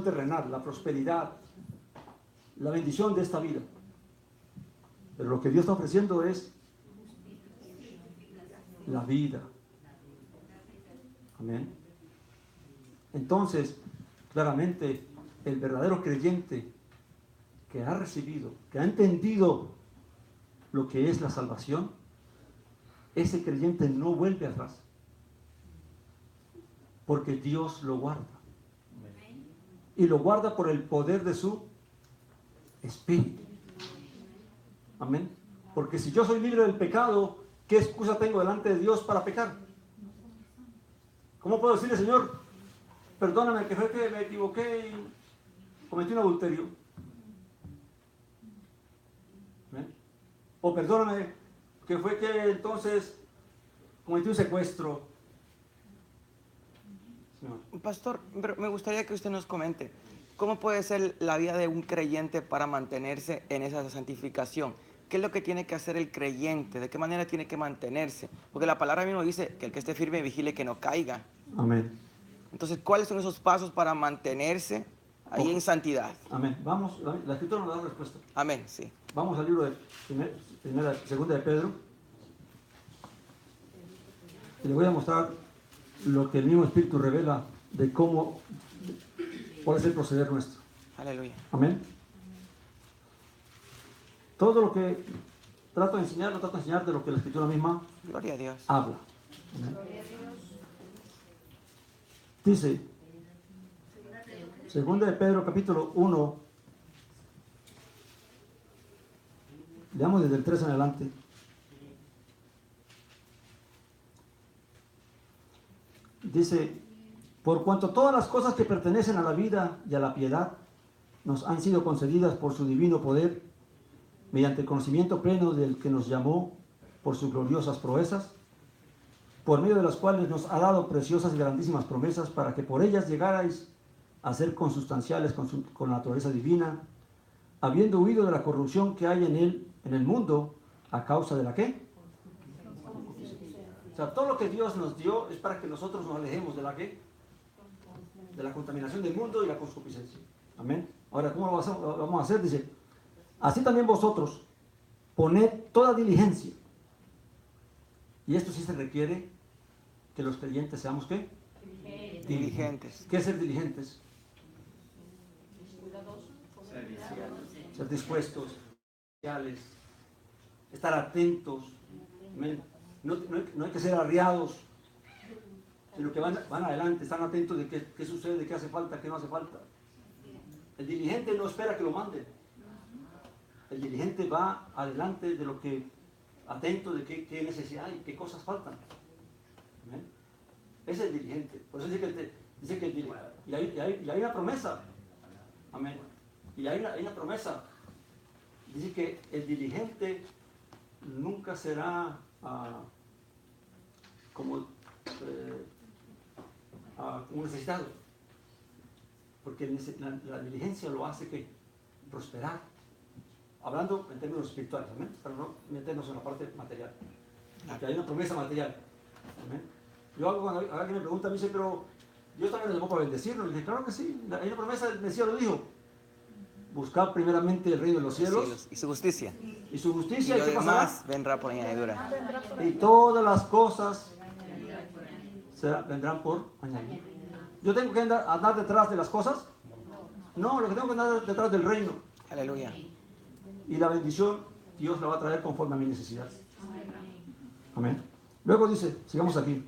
terrenal, la prosperidad, la bendición de esta vida. Pero lo que Dios está ofreciendo es la vida. Amén. Entonces, claramente, el verdadero creyente que ha recibido, que ha entendido lo que es la salvación, ese creyente no vuelve atrás. Porque Dios lo guarda. Y lo guarda por el poder de su Espíritu. Amén. Porque si yo soy libre del pecado, ¿qué excusa tengo delante de Dios para pecar? ¿Cómo puedo decirle, Señor, perdóname que fue que me equivoqué y cometí un adulterio? ¿Amén? O perdóname que fue que entonces cometí un secuestro. Pastor, pero me gustaría que usted nos comente, ¿cómo puede ser la vida de un creyente para mantenerse en esa santificación? ¿Qué es lo que tiene que hacer el creyente? ¿De qué manera tiene que mantenerse? Porque la palabra mismo dice que el que esté firme vigile que no caiga. Amén. Entonces, ¿cuáles son esos pasos para mantenerse ahí en santidad? Amén. Vamos, la Escritura nos da respuesta. Amén, sí. Vamos al libro de segunda de Pedro. Y le voy a mostrar lo que el mismo Espíritu revela de cuál es el proceder nuestro. Aleluya. Amén. Todo lo que trato de enseñar, lo trato de enseñar de lo que la Escritura misma Gloria a Dios. habla. Amén. Dice, segunda de Pedro, capítulo 1, leamos desde el 3 en adelante. Dice, por cuanto todas las cosas que pertenecen a la vida y a la piedad nos han sido concedidas por su divino poder, mediante el conocimiento pleno del que nos llamó por sus gloriosas proezas, por medio de las cuales nos ha dado preciosas y grandísimas promesas para que por ellas llegarais a ser consustanciales con la naturaleza divina, habiendo huido de la corrupción que hay en el mundo, a causa de la ¿qué? O sea, todo lo que Dios nos dio es para que nosotros nos alejemos de la ¿qué? De la contaminación del mundo y la concupiscencia. Amén. Ahora, ¿cómo lo vamos a hacer? Dice, así también vosotros poned toda diligencia. Y esto sí se requiere que los creyentes seamos ¿qué? Diligentes. ¿Qué es ser diligentes? Ser dispuestos, estar atentos. Amén. No hay que ser arriados, sino que van adelante, están atentos de qué sucede, qué hace falta, qué no hace falta. El diligente no espera que lo manden. El diligente va adelante de lo que, atento de qué necesidad y qué cosas faltan. ¿Amén? Ese es el diligente. Por eso dice que el diligente. Y hay una promesa. Amén. Y hay una promesa. Dice que el diligente nunca será como un necesitado. Porque la diligencia lo hace que prosperar. Hablando en términos espirituales, ¿amén? Para no meternos en la parte material. Porque hay una promesa material. ¿Amén? Yo cuando alguien me pregunta, me dice, pero Dios también nos llamó para bendecirnos. Le dije, claro que sí, hay una promesa, el Mesías lo dijo. buscar primeramente el reino de los cielos y su justicia. y su Y justicia, lo ¿y qué pasará? demás vendrá por añadidura. Y todas las cosas vendrán por añadir. ¿Yo tengo que andar detrás de las cosas? No, lo que tengo que andar detrás del reino. Aleluya. Y la bendición Dios la va a traer conforme a mi necesidad. Amén. Luego dice, sigamos aquí.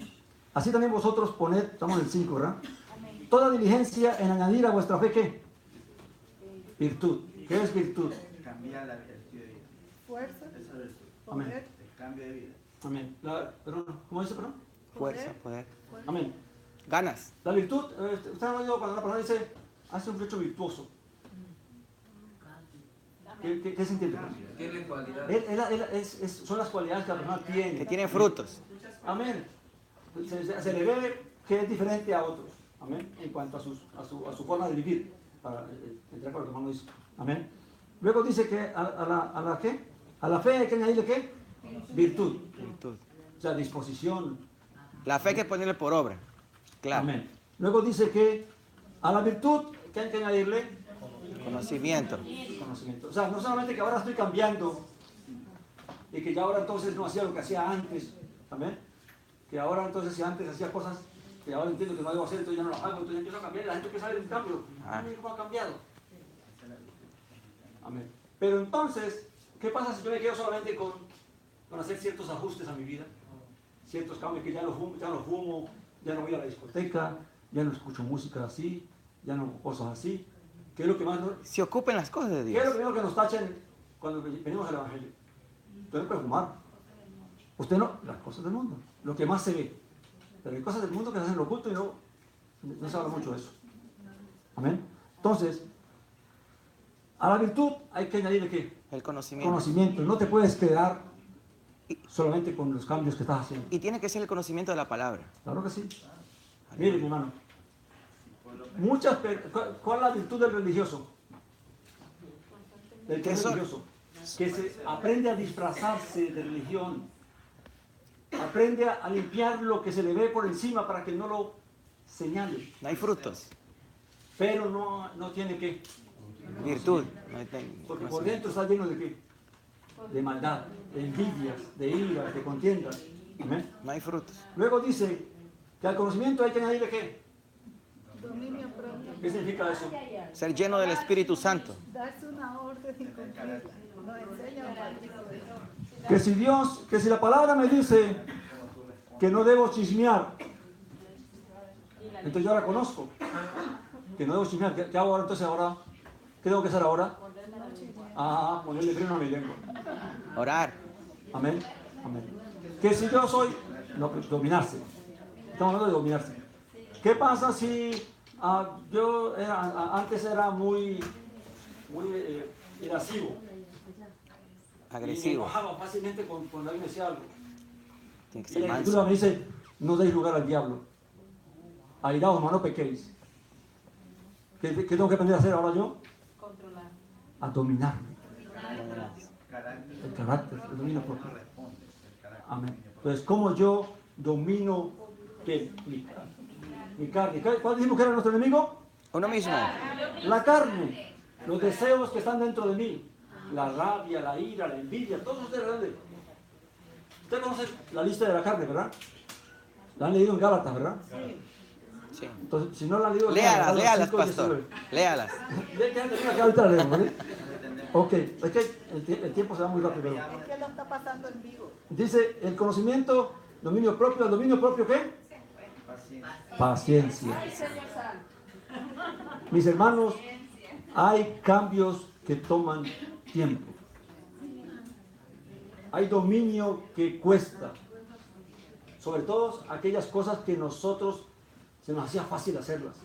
Así también vosotros poned, estamos en el 5, ¿verdad? Toda diligencia en añadir a vuestra fe, ¿qué? Virtud. ¿Qué es virtud? Cambiar el estilo de vida. Fuerza, Esa es virtud. Amén. poder, El cambio de vida. Amén. Perdón, ¿cómo dice, perdón? Fuerza, poder. Amén. Ganas. La virtud, usted ha oído cuando una persona dice, hace un hecho virtuoso. ¿Qué se entiende? Tiene cualidades. Son las cualidades que la persona tiene. Que tiene frutos. Amén. Se le ve que es diferente a otros. Amén. En cuanto a su forma de vivir. Para entrar con lo que hermano dice. Amén. Luego dice que a la ¿qué? A la fe hay que añadirle ¿qué? Virtud. Virtud. O sea, disposición. La fe hay que ponerle por obra. Claro. Amén. Luego dice que a la virtud ¿qué hay que añadirle? Conocimiento. Conocimiento. O sea, no solamente que ahora estoy cambiando y que ya ahora entonces no hacía lo que hacía antes. Amén. Que ahora entonces si antes hacía cosas que ahora entiendo que no debo hacer, entonces ya no las hago, entonces empiezo a cambiar y la gente empieza a ver un cambio. ¿Cómo ha cambiado? Amén. Pero entonces, ¿qué pasa si yo me quedo solamente con hacer ciertos ajustes a mi vida? Ciertos cambios que ya no fumo, ya no voy a la discoteca, ya no escucho música así, ya no cosas así. ¿Qué es lo que más Se ocupen las cosas de ¿Qué es Dios. lo primero que nos tachan cuando venimos al Evangelio? Usted no puede fumar. Usted no, las cosas del mundo, lo que más se ve. Pero hay cosas del mundo que se hacen en lo oculto y no se habla mucho de eso. Amén. Entonces, a la virtud hay que añadirle ¿qué? El conocimiento. Conocimiento. No te puedes quedar solamente con los cambios que estás haciendo. Y tiene que ser el conocimiento de la palabra. Claro que sí. Mire, mi hermano. ¿Cuál es la virtud del religioso? Del que es religioso. Que se aprende a disfrazarse de religión. Aprende a limpiar lo que se le ve por encima para que no lo señale. No hay frutos. Pero no tiene que. Virtud. Porque por dentro está lleno de qué? De maldad, de envidias, de iras, de contiendas. ¿Amén? No hay frutos. Luego dice que al conocimiento hay que añadirle qué. dominio propio, ¿Qué significa eso? Ser lleno del Espíritu Santo. darse una orden y cumplirla. Nos enseña un poquito de eso. Que si la palabra me dice que no debo chismear, entonces yo ahora conozco que no debo chismear. ¿Qué hago ahora? Entonces ahora, ¿qué tengo que hacer ahora? Ponerle freno a mi lengua. Orar. Amén. Amén. Que si yo soy, dominarse. Estamos hablando de dominarse. ¿Qué pasa si yo antes era muy irascivo? Y me Agresivo. enojaba fácilmente cuando alguien me decía algo. Tiene que Y ser la Escritura manso. me dice, no deis lugar al diablo. Airaos, mas no pequéis. ¿Qué tengo que aprender a hacer ahora yo? Controlar. A dominarme. Carácter. El carácter, el dominio propio. Responde. El carácter. Amén. Entonces, ¿cómo yo domino qué? Mi carne? ¿Cuál dijimos que era nuestro enemigo? Uno mismo. La carne. Los deseos que están dentro de mí. La rabia, la ira, la envidia. Todos ustedes, ¿verdad? Ustedes conocen la lista de la carne, ¿verdad? La han leído en Gálatas, ¿verdad? Sí. Entonces, si no la han leído en Léalas, Gálatas, léalas, 5, pastor. 19. Léalas. Acá ahorita la leemos, ¿vale? Ok, es que el tiempo se va muy rápido. Es que lo está pasando en vivo. Dice el conocimiento, dominio propio. ¿El dominio propio qué? Paciencia. Mis hermanos, hay cambios que toman tiempo. Hay dominio que cuesta. Sobre todo aquellas cosas que nosotros se nos hacía fácil hacerlas.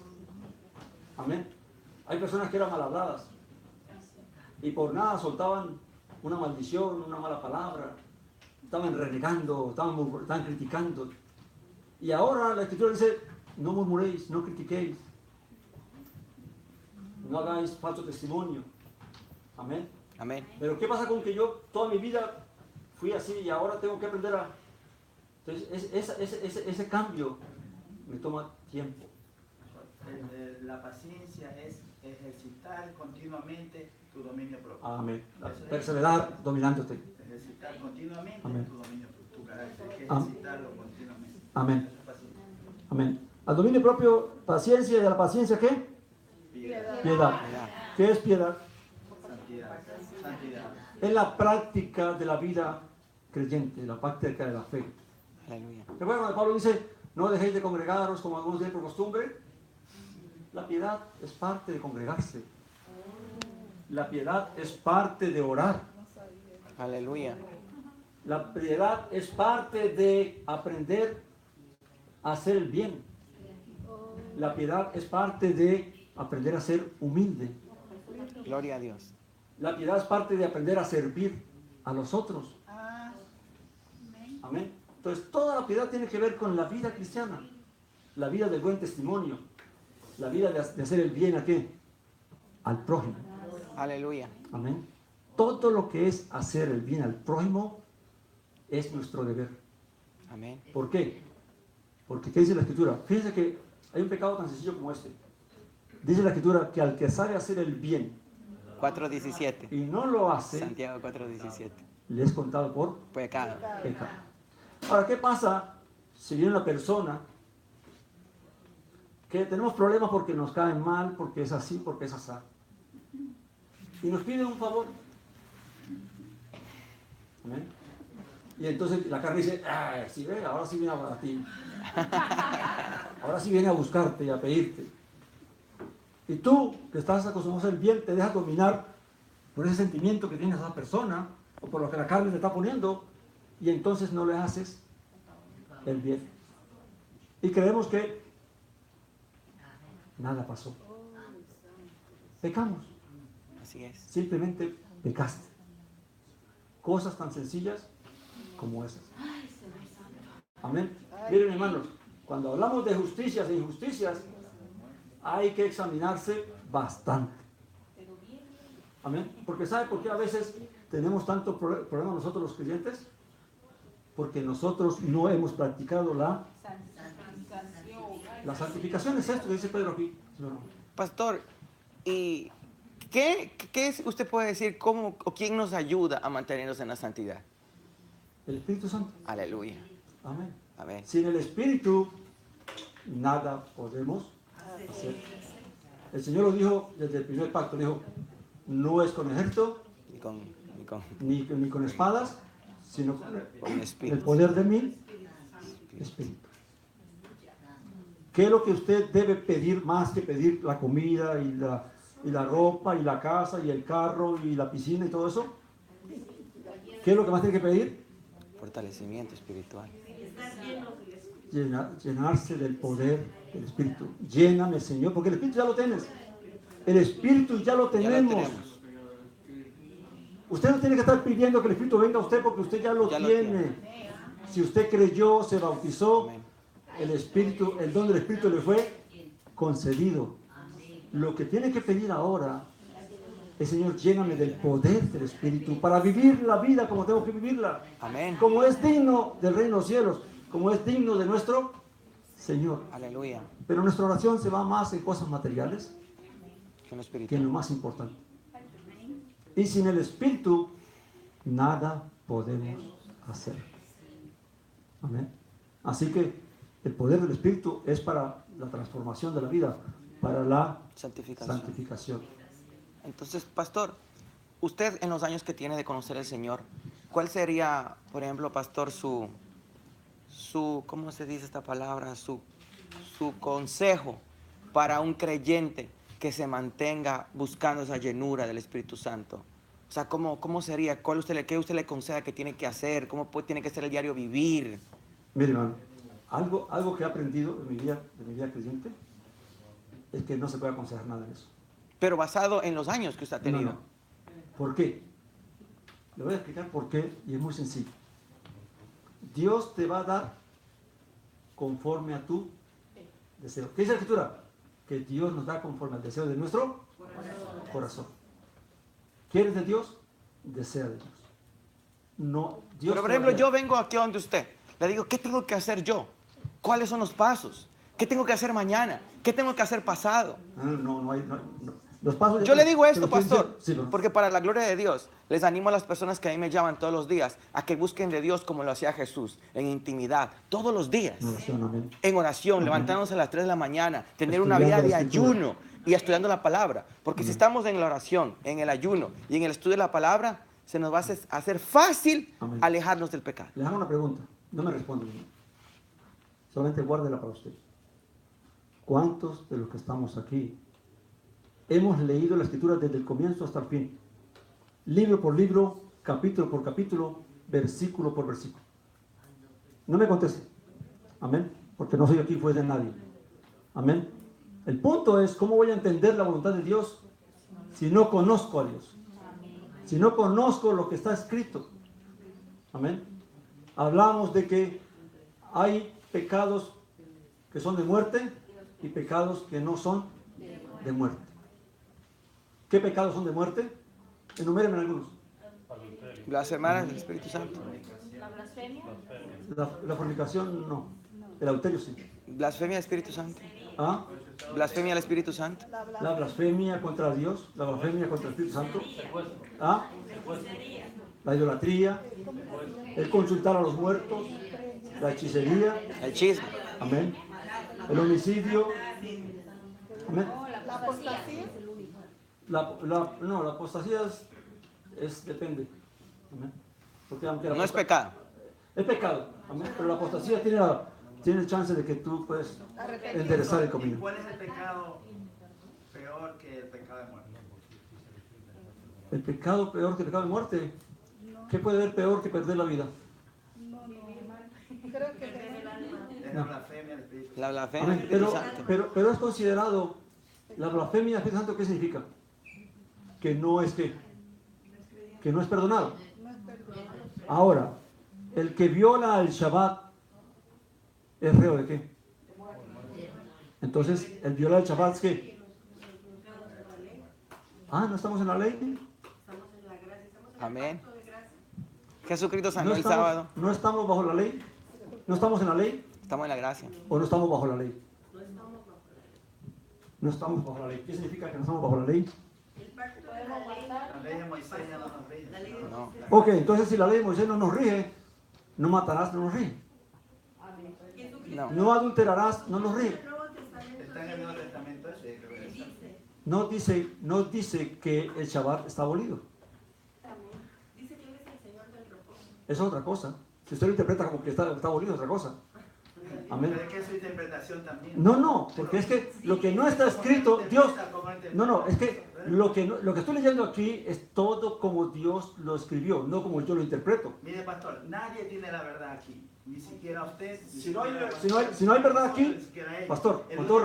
Amén. Hay personas que eran mal habladas y por nada soltaban una maldición, una mala palabra. Estaban renegando, estaban criticando. Y ahora la Escritura dice, no murmuréis, no critiquéis. No hagáis falso testimonio. Amén. Amén. Pero ¿qué pasa con que yo toda mi vida fui así y ahora tengo que aprender a... Entonces, ese cambio me toma tiempo. La paciencia es ejercitar continuamente tu dominio propio. Amén. Perseverar dominándote. Ejercitar continuamente Amén. tu dominio propio, tu carácter. Hay que Am- ejercitarlo continuamente. Amén. Paciencia. Amén. Al dominio propio, paciencia, y a la paciencia, ¿qué? Piedad. Piedad. ¿Qué es piedad? Santidad. Santidad. Es la práctica de la vida creyente, la práctica de la fe. Aleluya. ¿Recuerdan cuando Pablo dice, no dejéis de congregaros como algunos tienen por costumbre? La piedad es parte de congregarse. La piedad es parte de orar. Aleluya. La piedad es parte de aprender a hacer el bien. La piedad es parte de aprender a ser humilde. Gloria a Dios. La piedad es parte de aprender a servir a los otros. Amén. Entonces, toda la piedad tiene que ver con la vida cristiana, la vida del buen testimonio, la vida de hacer el bien a qué? Al prójimo. Aleluya. Amén. Todo lo que es hacer el bien al prójimo es nuestro deber. Amén. ¿Por qué? Porque ¿qué dice la Escritura? Fíjense que hay un pecado tan sencillo como este. Dice la Escritura que al que sabe hacer el bien 4:17. y no lo hace, Santiago 4:17. le es contado por Pecado. pecado. Ahora, ¿qué pasa si viene una persona que tenemos problemas porque nos caen mal, porque es así, porque es así, y nos pide un favor? Amén. Y entonces la carne dice, ay, sí, ve, ahora sí viene a ti. Ahora sí viene a buscarte y a pedirte. Y tú, que estás acostumbrado a hacer el bien, te dejas dominar por ese sentimiento que tiene esa persona, o por lo que la carne te está poniendo, y entonces no le haces el bien. Y creemos que nada pasó. Pecamos. Así es. Simplemente pecaste. Cosas tan sencillas como esas. Amén. Miren, hermanos, cuando hablamos de justicias e injusticias, hay que examinarse bastante. Amén. Porque ¿sabe por qué a veces tenemos tanto problema nosotros los creyentes? Porque nosotros no hemos practicado la santificación. Es esto que dice Pedro aquí. Pastor, ¿y qué usted puede decir cómo o quién nos ayuda a mantenernos en la santidad? El Espíritu Santo. Aleluya. Amén. Amén. Sin el Espíritu, nada podemos hacer. El Señor lo dijo desde el primer pacto. Dijo, no es con ejército, ni con espadas, sino con el poder de mi Espíritu. ¿Qué es lo que usted debe pedir más que pedir la comida y la ropa y la casa y el carro y la piscina y todo eso? ¿Qué es lo que más tiene que pedir? Fortalecimiento espiritual. Llenarse del poder del Espíritu. Lléname, Señor, porque el Espíritu ya lo tienes. El Espíritu ya lo tenemos. Usted no tiene que estar pidiendo que el Espíritu venga a usted porque usted ya lo tiene. Si usted creyó, se bautizó, el Espíritu, el don del Espíritu le fue concedido. Lo que tiene que pedir ahora es, Señor, lléname del poder del Espíritu para vivir la vida como tengo que vivirla. Amén. Como es digno del reino de los cielos, como es digno de nuestro Señor. Aleluya. Pero nuestra oración se va más en cosas materiales que en lo más importante. Y sin el Espíritu, nada podemos hacer. Amén. Así que el poder del Espíritu es para la transformación de la vida, para la santificación. Entonces, pastor, usted en los años que tiene de conocer al Señor, ¿cuál sería, por ejemplo, pastor, su ¿cómo se dice esta palabra? Su consejo para un creyente que se mantenga buscando esa llenura del Espíritu Santo? O sea, ¿cómo sería? ¿Qué usted le aconseja que tiene que hacer? ¿Cómo tiene que ser el diario vivir? Mire, hermano, algo que he aprendido de mi vida creyente es que no se puede aconsejar nada en eso. Pero basado en los años que usted ha tenido. No. ¿Por qué? Le voy a explicar por qué y es muy sencillo. Dios te va a dar conforme a tu deseo. ¿Qué dice la Escritura? Que Dios nos da conforme al deseo de nuestro corazón. ¿Quieres de Dios? Desea de Dios. No, Dios. Pero por ejemplo, yo vengo aquí donde usted. Le digo, ¿qué tengo que hacer yo? ¿Cuáles son los pasos? ¿Qué tengo que hacer mañana? ¿Qué tengo que hacer pasado? No Los pasos Yo le digo te esto, los estoy pastor, diciendo. Sí, pero- porque para la gloria de Dios, les animo a las personas que a mí me llaman todos los días a que busquen de Dios como lo hacía Jesús, en intimidad, todos los días, En oración, amén. en oración, Amén. levantándose a las 3 de la mañana, tener una vida Estudiando de la Escritura. ayuno y estudiando la palabra, porque si estamos en la oración, en el ayuno y en el estudio de la palabra, se nos va a hacer fácil Amén. alejarnos del pecado. Les hago una pregunta. No me responden. Solamente guárdela para usted. ¿Cuántos de los que estamos aquí hemos leído la Escritura desde el comienzo hasta el fin? Libro por libro, capítulo por capítulo, versículo por versículo. No me conteste. Amén. Porque no soy aquí juez de nadie. Amén. El punto es, ¿cómo voy a entender la voluntad de Dios si no conozco a Dios? Si no conozco lo que está escrito. Amén. Hablamos de que hay pecados que son de muerte y pecados que no son de muerte. ¿Qué pecados son de muerte? Enumérenme algunos. Blasfemar al Espíritu Santo. La blasfemia. La fornicación no. El adulterio sí. Blasfemia al Espíritu Santo. ¿Ah? Blasfemia al Espíritu Santo. La blasfemia contra Dios, la blasfemia contra el Espíritu Santo. ¿Ah? La idolatría, el consultar a los muertos, la hechicería. El chisme. Amén. El homicidio. Amén. La apostasía. No, la apostasía depende. Amén. Porque aunque No es pecado. es pecado. Amén. Pero la apostasía tiene el chance de que tú puedes enderezar el ¿Y camino. cuál es el pecado peor que el pecado de muerte? El pecado peor que el pecado de muerte. ¿Qué puede haber peor que perder la vida? Creo que Es la blasfemia del Espíritu. La blasfemia al Amén. Espíritu Santo. Pero es considerado la blasfemia del Espíritu Santo. ¿Qué significa? Que no es perdonado. Ahora, el que viola el Shabbat es reo de qué? Entonces, el violar el Shabbat es qué? Ah, ¿no estamos en la ley? Amén. Jesucristo ¿No sanó el sábado. estamos, ¿No estamos bajo la ley? ¿No estamos en la ley? Estamos en la gracia. ¿O no estamos bajo la ley? No estamos bajo la ley. ¿Qué significa que no estamos bajo la ley? La ley de Moisés ya no nos rige. No. Ok, entonces si la ley de Moisés no nos rige, no matarás, no nos rige. No. No adulterarás, no nos rige. Está en el Nuevo Testamento ese, creo que es. No dice que el Shabbat está abolido. Es otra cosa. Si usted lo interpreta como que está abolido, es otra cosa. Amén. Pero es que es su interpretación también. No, porque es que lo que no está escrito, Dios... No, es que lo que estoy leyendo aquí es todo como Dios lo escribió, no como yo lo interpreto. Mire, pastor, nadie tiene la verdad aquí. Ni siquiera usted. Si no hay verdad aquí, pastor, con todo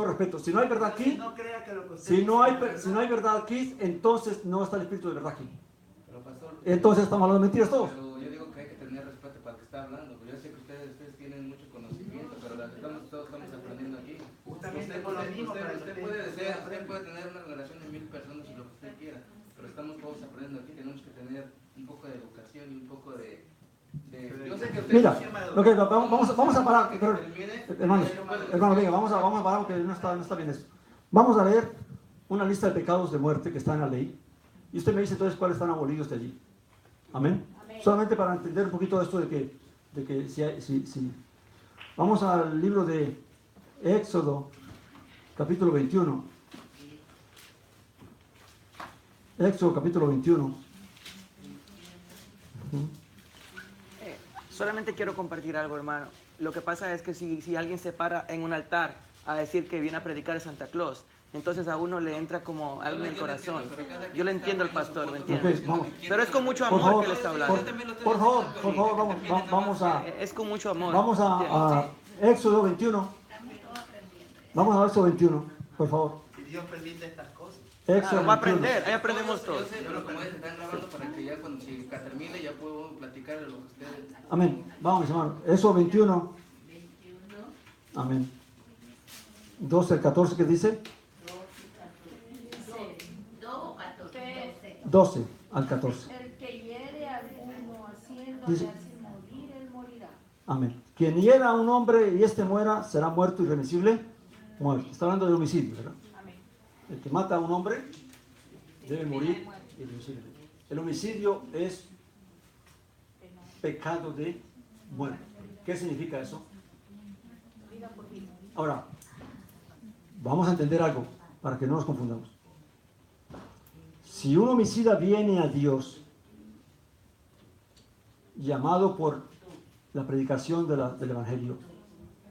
respeto, si no hay verdad aquí, No crea que lo que usted si no hay dice- verdad aquí, entonces no está el Espíritu de verdad aquí. Pero pastor, Entonces estamos hablando de mentiras todos. pero yo digo que hay que tener respeto para el que está hablando. Yo sé que ustedes tienen mucho conocimiento, pero todos estamos aprendiendo aquí. Justamente por lo mismo, para que Usted puede tener una relación de 1000 personas y lo que usted quiera, pero estamos todos aprendiendo aquí. Tenemos que tener un poco de educación y un poco de yo sé que usted Mira, okay, vamos a parar, pero, hermano, venga, vamos a parar porque no está bien eso. Vamos a leer una lista de pecados de muerte que está en la ley y usted me dice entonces cuáles están abolidos de allí. Amén. Solamente para entender un poquito esto de que si vamos al libro de Éxodo, capítulo 21. Éxodo, capítulo 21. Solamente quiero compartir algo, hermano. Lo que pasa es que si alguien se para en un altar a decir que viene a predicar a Santa Claus, entonces a uno le entra como algo en el corazón. Yo lo entiendo al pastor, ¿me entiendes? Ok, vamos. Pero es con mucho Por amor favor, que le está hablando. por favor, vamos a... Es con mucho amor. Vamos a Éxodo 21. Vamos a Éxodo 21, por favor. Si Dios permite estas cosas. Éxodo Va a 21. aprender, ahí aprendemos todos. Yo sé, pero como ellos están grabando para que ya cuando si termine ya puedo platicar de lo que ustedes... Amén. Vamos, hermano. Éxodo 21. Amén. 12 al 14, ¿qué dice? 12 al 14. El que hiere a alguno haciéndole Dice- así morir, él morirá. Amén. Quien hiera a un hombre y éste muera, será muerto irremisible. Muerto. Está hablando de homicidio, ¿verdad? Amén. El que mata a un hombre debe morir irremisiblemente. El homicidio es pecado de muerte. ¿Qué significa eso? Ahora, vamos a entender algo para que no nos confundamos. Si un homicida viene a Dios, llamado por la predicación del Evangelio,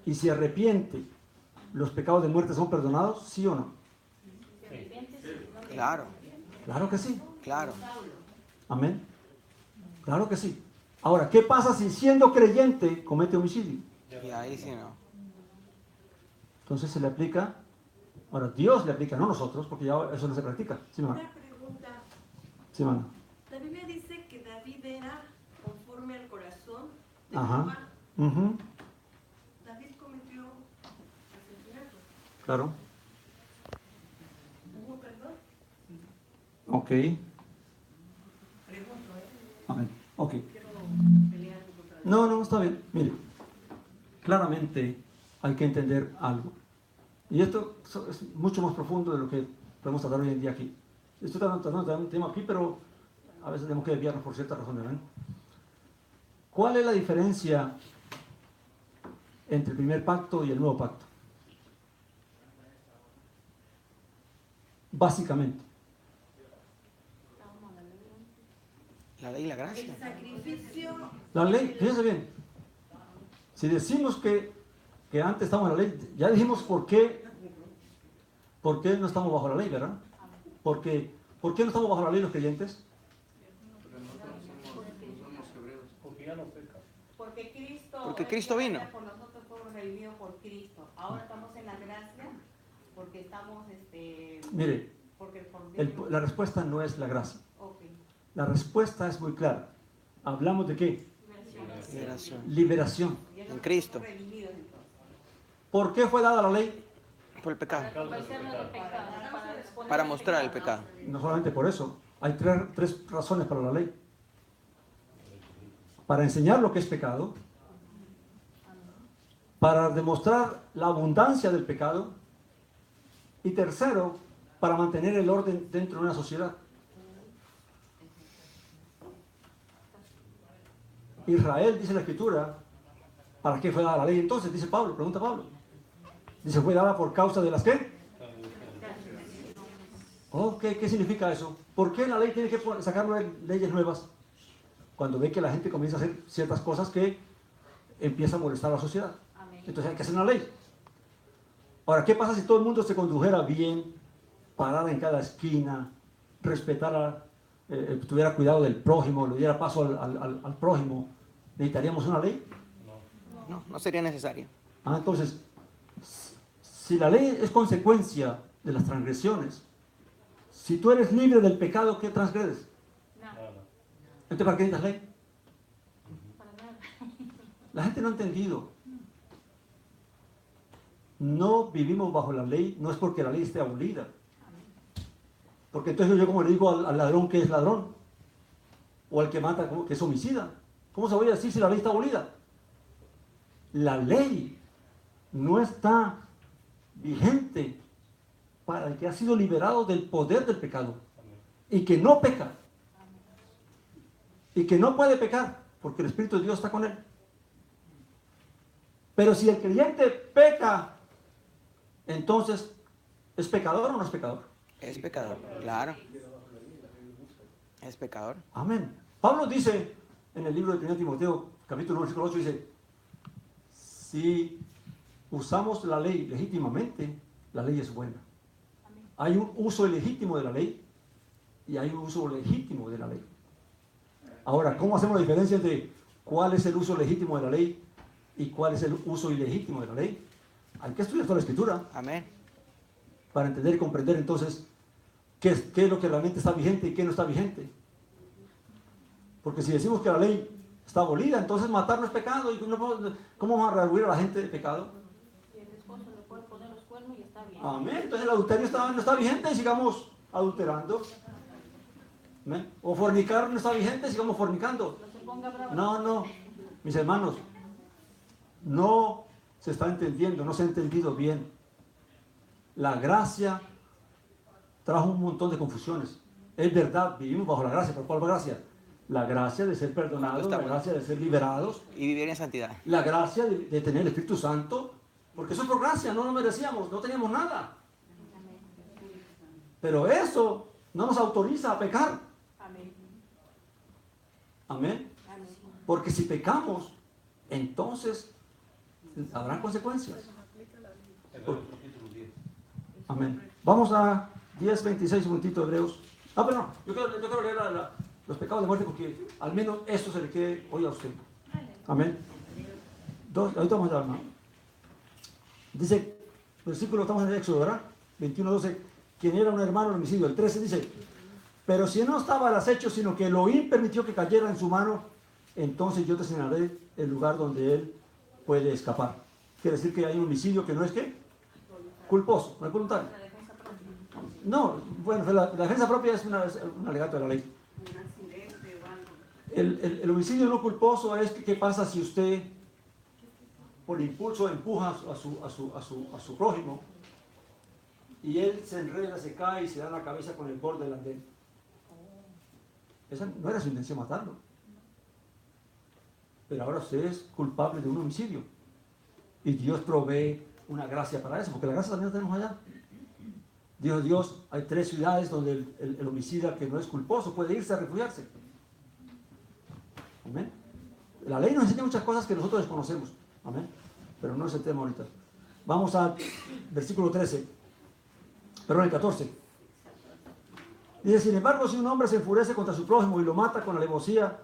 y se arrepiente, ¿los pecados de muerte son perdonados? ¿Sí o no? Claro, Claro que sí. claro. Amén. Claro que sí. Ahora, ¿qué pasa si siendo creyente comete homicidio? Y ahí sí no. Entonces se le aplica, ahora Dios le aplica, no nosotros, porque ya eso no se practica. Sí, mamá. Una pregunta. Sí, mamá. La Biblia dice que David era conforme al corazón de Ajá. Jehová. Ujú. David cometió asesinato. Claro. ¿Hubo perdón? Ok. Pregunto, Amén. Ok. quiero pelear contra No, no, está bien. Mire, claramente hay que entender algo. Y esto es mucho más profundo de lo que podemos tratar hoy en día aquí. Estoy tratando de dar un tema aquí, pero a veces tenemos que desviarnos por ciertas razones. ¿Ven? ¿Cuál es la diferencia entre el primer pacto y el nuevo pacto? Básicamente. La ley y la gracia. el sacrificio. La ley, fíjense bien. Si decimos que antes estábamos en la ley, ya dijimos por qué no estamos bajo la ley, ¿verdad? ¿Por qué no estamos bajo la ley los creyentes? Porque nosotros somos hebreos. Porque Cristo vino. Por nosotros fuimos redimidos por Cristo. Ahora estamos en la gracia porque estamos, Mire, porque por Dios. la respuesta no es la gracia. Ok. La respuesta es muy clara. Hablamos de qué? Liberación. Liberación. Y En Cristo. somos redimidos entonces. ¿Por qué fue dada la ley? Por el pecado. Para Para mostrar el pecado. No solamente por eso. Hay tres razones para la ley. Para enseñar lo que es pecado, para demostrar la abundancia del pecado y tercero, para mantener el orden dentro de una sociedad. Israel, dice la Escritura, ¿para qué fue dada la ley entonces? Dice Pablo, pregunta Pablo. Dice, fue dada por causa de las ¿qué? ¿Qué significa eso? ¿Por qué la ley tiene que sacar leyes nuevas? Cuando ve que la gente comienza a hacer ciertas cosas que empiezan a molestar a la sociedad. Entonces hay que hacer una ley. Ahora, ¿qué pasa si todo el mundo se condujera bien, parara en cada esquina, respetara, tuviera cuidado del prójimo, le diera paso al prójimo? ¿Necesitaríamos una ley? No, no sería necesario. Entonces, si la ley es consecuencia de las transgresiones, si tú eres libre del pecado, ¿qué transgredes? Entonces, ¿para qué necesitas ley? La gente no ha entendido. No vivimos bajo la ley, no es porque la ley esté abolida. Porque entonces yo como le digo al ladrón que es ladrón, o al que mata que es homicida. ¿Cómo se voy a decir si la ley está abolida? La ley no está vigente para el que ha sido liberado del poder del pecado y que no peca y que no puede pecar porque el Espíritu de Dios está con él. Pero si el creyente peca, entonces, ¿es pecador o no es pecador? Es pecador, claro. Es pecador. Amén. Pablo dice en el libro de 1 Timoteo, capítulo 1, versículo 8, dice, si usamos la ley legítimamente, la ley es buena. Hay un uso ilegítimo de la ley y hay un uso legítimo de la ley. Ahora, ¿cómo hacemos la diferencia entre cuál es el uso legítimo de la ley y cuál es el uso ilegítimo de la ley? Hay que estudiar toda la Escritura Amén. para entender y comprender entonces qué es lo que realmente está vigente y qué no está vigente. Porque si decimos que la ley está abolida, entonces matar no es pecado. ¿Y cómo vamos a redarguir a la gente de pecado? Y el esposo le puede poner los cuernos y está bien. Amén. Entonces el adulterio no está vigente y sigamos adulterando. ¿Amén? O fornicar no está vigente y sigamos fornicando. No se ponga bravo. No, mis hermanos, no se está entendiendo, no se ha entendido bien. La gracia trajo un montón de confusiones. Es verdad, vivimos bajo la gracia, pero ¿cuál gracia? La gracia de ser perdonados, la gracia de ser liberados. Y vivir en santidad. La gracia de tener el Espíritu Santo, porque eso es por gracia, no lo merecíamos, no teníamos nada. Pero eso no nos autoriza a pecar. Amén. Porque si pecamos, entonces habrán consecuencias. Amén. Vamos a 10:26, un momentito, Hebreos. Pero no, yo quiero leer los pecados de muerte porque al menos esto se le quede hoy a usted. Amén. Ahorita vamos a dar, ¿no? Dice, versículo, estamos en el Éxodo, ¿verdad? 21:12, quien era un hermano del homicidio. El 13 dice, pero si no estaba al acecho, sino que Elohim permitió que cayera en su mano, entonces yo te señalaré el lugar donde él puede escapar. Quiere decir que hay un homicidio que no es ¿qué? Culposo, no es voluntario. No, bueno, la defensa propia es un alegato de la ley. El homicidio no culposo es que qué pasa si usted por impulso empuja a su prójimo y él se enreda, se cae y se da la cabeza con el borde del andén. Esa no era su intención matarlo. Pero ahora usted es culpable de un homicidio. Y Dios provee una gracia para eso, porque la gracia también la tenemos allá. Dios, hay 3 ciudades donde el homicida que no es culposo puede irse a refugiarse. Amén. La ley nos enseña muchas cosas que nosotros desconocemos. Amén. Pero no es el tema ahorita. Vamos al versículo 13. Perdón, el 14. Dice, sin embargo, si un hombre se enfurece contra su prójimo y lo mata con alevosía,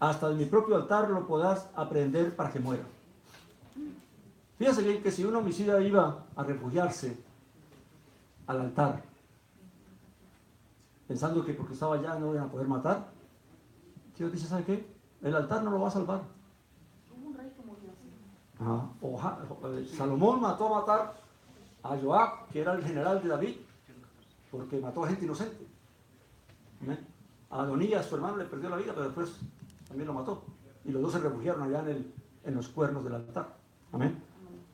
hasta de mi propio altar lo podrás aprehender para que muera. Fíjense bien que si un homicida iba a refugiarse al altar, pensando que porque estaba allá no iban a poder matar, Dios dice, ¿sabe qué? El altar no lo va a salvar. Salomón mató a matar a Joab, que era el general de David, porque mató a gente inocente. ¿Amén? A Adonías, su hermano, le perdió la vida, pero después también lo mató. Y los dos se refugiaron allá en los cuernos del altar. Amén.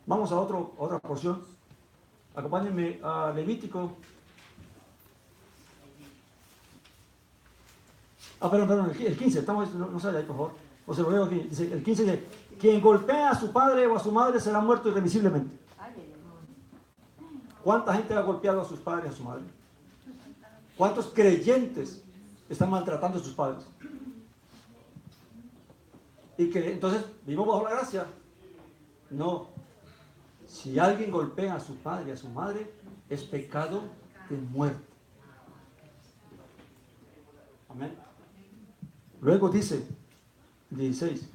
Vamos a otra porción. Acompáñenme a Levítico. Perdón, el 15. No sale ahí, por favor. O se lo leo aquí. Dice, el 15 dice, quien golpea a su padre o a su madre será muerto irremisiblemente. ¿Cuánta gente ha golpeado a sus padres y a su madre? ¿Cuántos creyentes están maltratando a sus padres? Y que entonces vivimos bajo la gracia. No. Si alguien golpea a su padre y a su madre, es pecado de muerte. Amén. Luego dice, 16,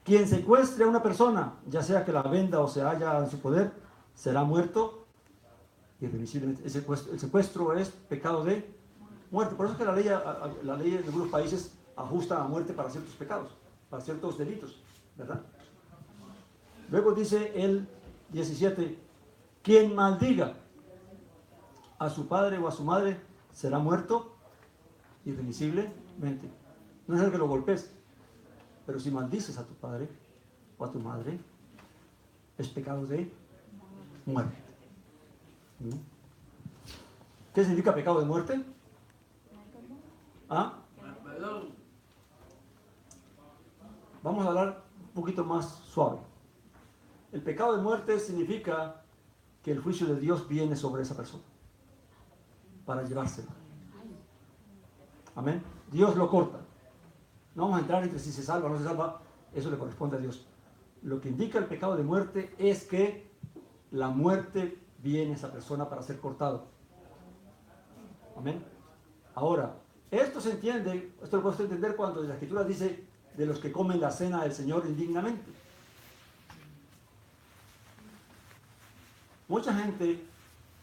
quien secuestre a una persona, ya sea que la venda o se halla en su poder, será muerto irremisiblemente. El secuestro es pecado de muerte. Por eso es que la ley de algunos países ajusta a muerte para ciertos pecados, para ciertos delitos, ¿verdad? Luego dice el 17, quien maldiga a su padre o a su madre será muerto irremisiblemente. No es el que lo golpes, pero si maldices a tu padre o a tu madre, es pecado de muerte. ¿Qué significa pecado de muerte? ¿Ah? Vamos a hablar un poquito más suave. El pecado de muerte significa que el juicio de Dios viene sobre esa persona para llevársela. Amén. Dios lo corta. No vamos a entrar entre si se salva o no se salva, eso le corresponde a Dios. Lo que indica el pecado de muerte es que la muerte viene a esa persona para ser cortado. Amén. Ahora, esto se entiende, esto lo puedes entender cuando la Escritura dice de los que comen la cena del Señor indignamente. Mucha gente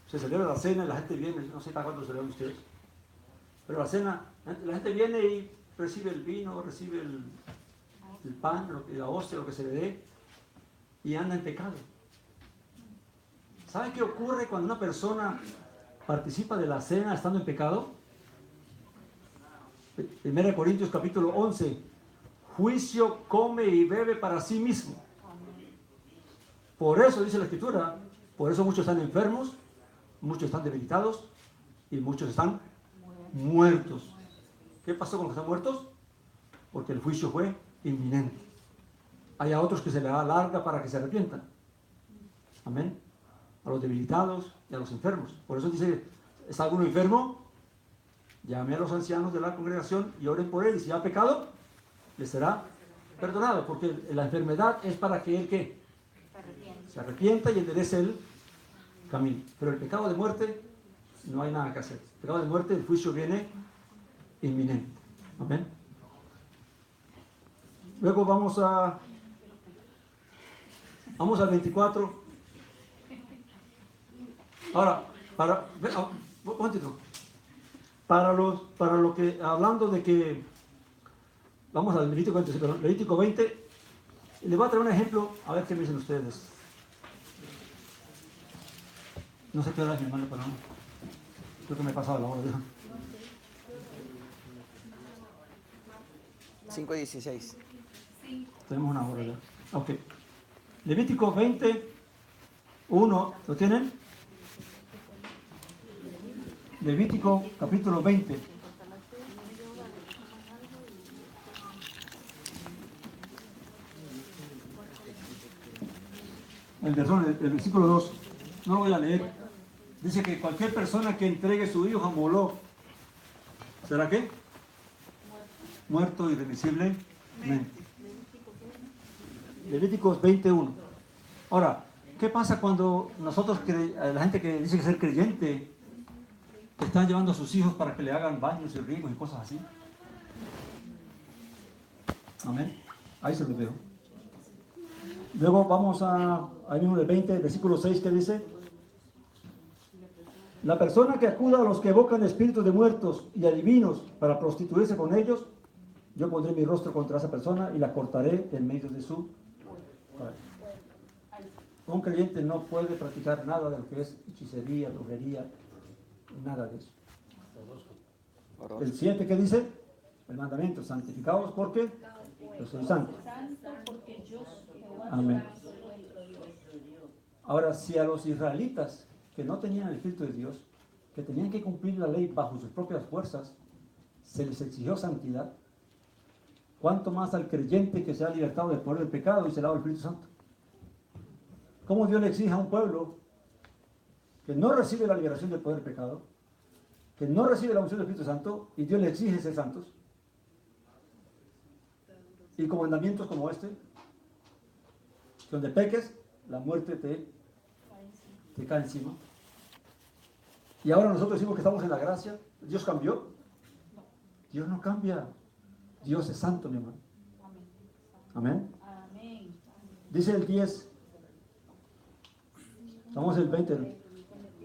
se celebra la cena y la gente viene, no sé para cuándo celebran ustedes, pero la cena, la gente viene y recibe el vino, recibe el pan, la hostia, lo que se le dé, y anda en pecado. ¿Sabe qué ocurre cuando una persona participa de la cena estando en pecado? 1 Corintios capítulo 11, juicio come y bebe para sí mismo. Por eso dice la Escritura, por eso muchos están enfermos, muchos están debilitados, y muchos están muertos. ¿Qué pasó con los que están muertos? Porque el juicio fue inminente. Hay a otros que se les da larga para que se arrepientan. Amén. A los debilitados y a los enfermos. Por eso dice, ¿está alguno enfermo? Llame a los ancianos de la congregación y oren por él. Y si ha pecado, le será perdonado. Porque la enfermedad es para que él ¿qué? Se arrepienta y enderece el camino. Pero el pecado de muerte, no hay nada que hacer. El pecado de muerte, el juicio viene inminente. Amén. Luego vamos al 24. Ahora, un momentito. Para lo que, hablando de que, vamos al Levítico 20, perdón, Levítico 20, les voy a traer un ejemplo, a ver qué me dicen ustedes. No sé qué hora es, mi hermano, pero no. Creo que me he pasado la hora. 5:16. Tenemos una hora ya. Ok. Levítico 20, 1, ¿lo tienen? Levítico capítulo 20. El versículo 2. No lo voy a leer. Dice que cualquier persona que entregue su hijo a Moloch, ¿será qué? Muerto irremisiblemente. Levíticos 21. Ahora, ¿qué pasa cuando nosotros, la gente que dice que ser creyente, están llevando a sus hijos para que le hagan baños y ricos y cosas así? Amén. Ahí se los veo. Luego vamos ahí mismo del 20, versículo 6, que dice: la persona que acuda a los que evocan espíritus de muertos y adivinos para prostituirse con ellos, yo pondré mi rostro contra esa persona y la cortaré en medio de su padre. Un creyente no puede practicar nada de lo que es hechicería, brujería, nada de eso. El 7, ¿qué dice? El mandamiento: santificados porque yo soy santo. Amén. Ahora, si a los israelitas que no tenían el Espíritu de Dios, que tenían que cumplir la ley bajo sus propias fuerzas, se les exigió santidad, ¿cuánto más al creyente que se ha libertado del poder del pecado y se le ha dado el Espíritu Santo? ¿Cómo Dios le exige a un pueblo que no recibe la liberación del poder del pecado, que no recibe la unción del Espíritu Santo, y Dios le exige ser santos? Y con mandamientos como este, donde peques, la muerte te cae encima. Y ahora nosotros decimos que estamos en la gracia. ¿Dios cambió? Dios no cambia. Dios es santo, mi hermano. Amén. Dice el 10. Estamos en el 20.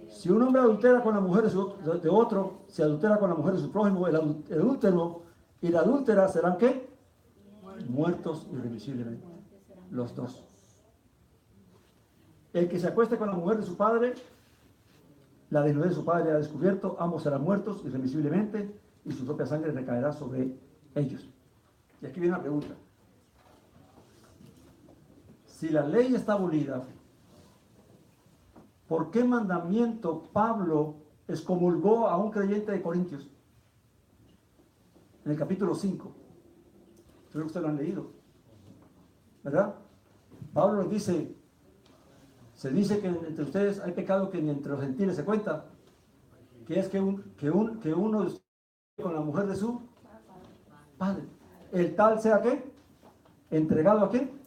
Si un hombre adultera con la mujer de otro, se adultera con la mujer de su prójimo, el adúltero y la adúltera serán ¿qué? Muertos irremisiblemente. Los dos. El que se acueste con la mujer de su padre, la desnudez de su padre ha descubierto, ambos serán muertos irremisiblemente y su propia sangre recaerá sobre ellos. Y aquí viene la pregunta. Si la ley está abolida, ¿por qué mandamiento Pablo excomulgó a un creyente de Corintios? En el capítulo 5. Creo que ustedes lo han leído, ¿verdad? Pablo dice, se dice que entre ustedes hay pecado que ni entre los gentiles se cuenta, que es que uno esté con la mujer de su padre, el tal sea ¿qué? Entregado ¿a quién?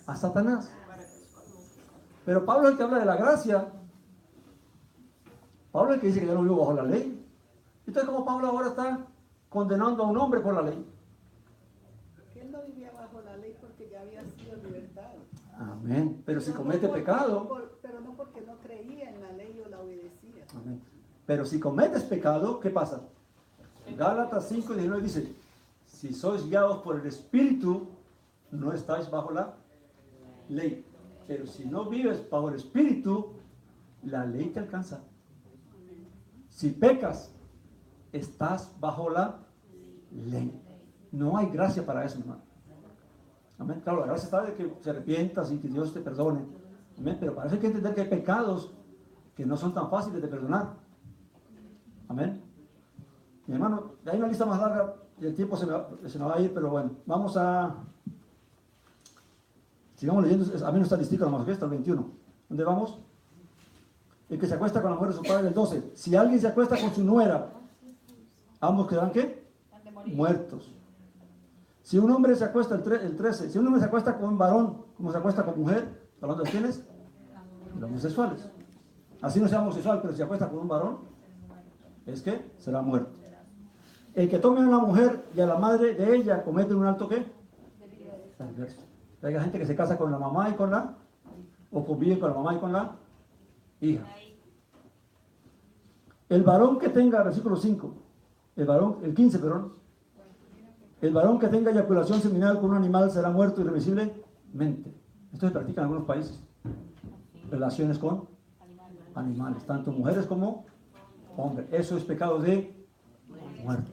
A Satanás. Pero Pablo es el que habla de la gracia. Pablo es el que dice que ya no vivo bajo la ley. Entonces, ¿cómo Pablo ahora está condenando a un hombre por la ley? Que él no vivía bajo la ley porque ya había sido libertado. Amén. Pero si comete pecado. Pero no porque no creía en la ley o la obedecía. Amén. Pero si cometes pecado, ¿qué pasa? Gálatas 5:19 dice: si sois guiados por el Espíritu, no estáis bajo la ley. Pero si no vives bajo el Espíritu, la ley te alcanza. Si pecas, estás bajo la ley. No hay gracia para eso, hermano. Amén. Claro, la gracia está de que se arrepientas y que Dios te perdone. Amén. Pero para eso hay que entender que hay pecados que no son tan fáciles de perdonar. Amén. Mi hermano, hay una lista más larga y el tiempo se me va a ir, pero bueno, vamos a... Sigamos leyendo, a mí no está listica nomás, hasta el 21. ¿Dónde vamos? El que se acuesta con la mujer de su padre, el 12. Si alguien se acuesta con su nuera, ambos quedarán ¿qué? Muertos. Si un hombre se acuesta, el 13, si un hombre se acuesta con un varón, como se acuesta con mujer, hablando de quiénes, los homosexuales. Así no sea homosexual, pero si se acuesta con un varón, es que será muerto. El que tome a una mujer y a la madre de ella comete un alto ¿qué? Hay gente que se casa con la mamá y con la, o convive con la mamá y con la hija. El varón que tenga, versículo 5, el 15, perdón. El varón que tenga eyaculación seminal con un animal será muerto irremisiblemente. Esto se practica en algunos países. Relaciones con animales, tanto mujeres como hombres. Eso es pecado de muerte.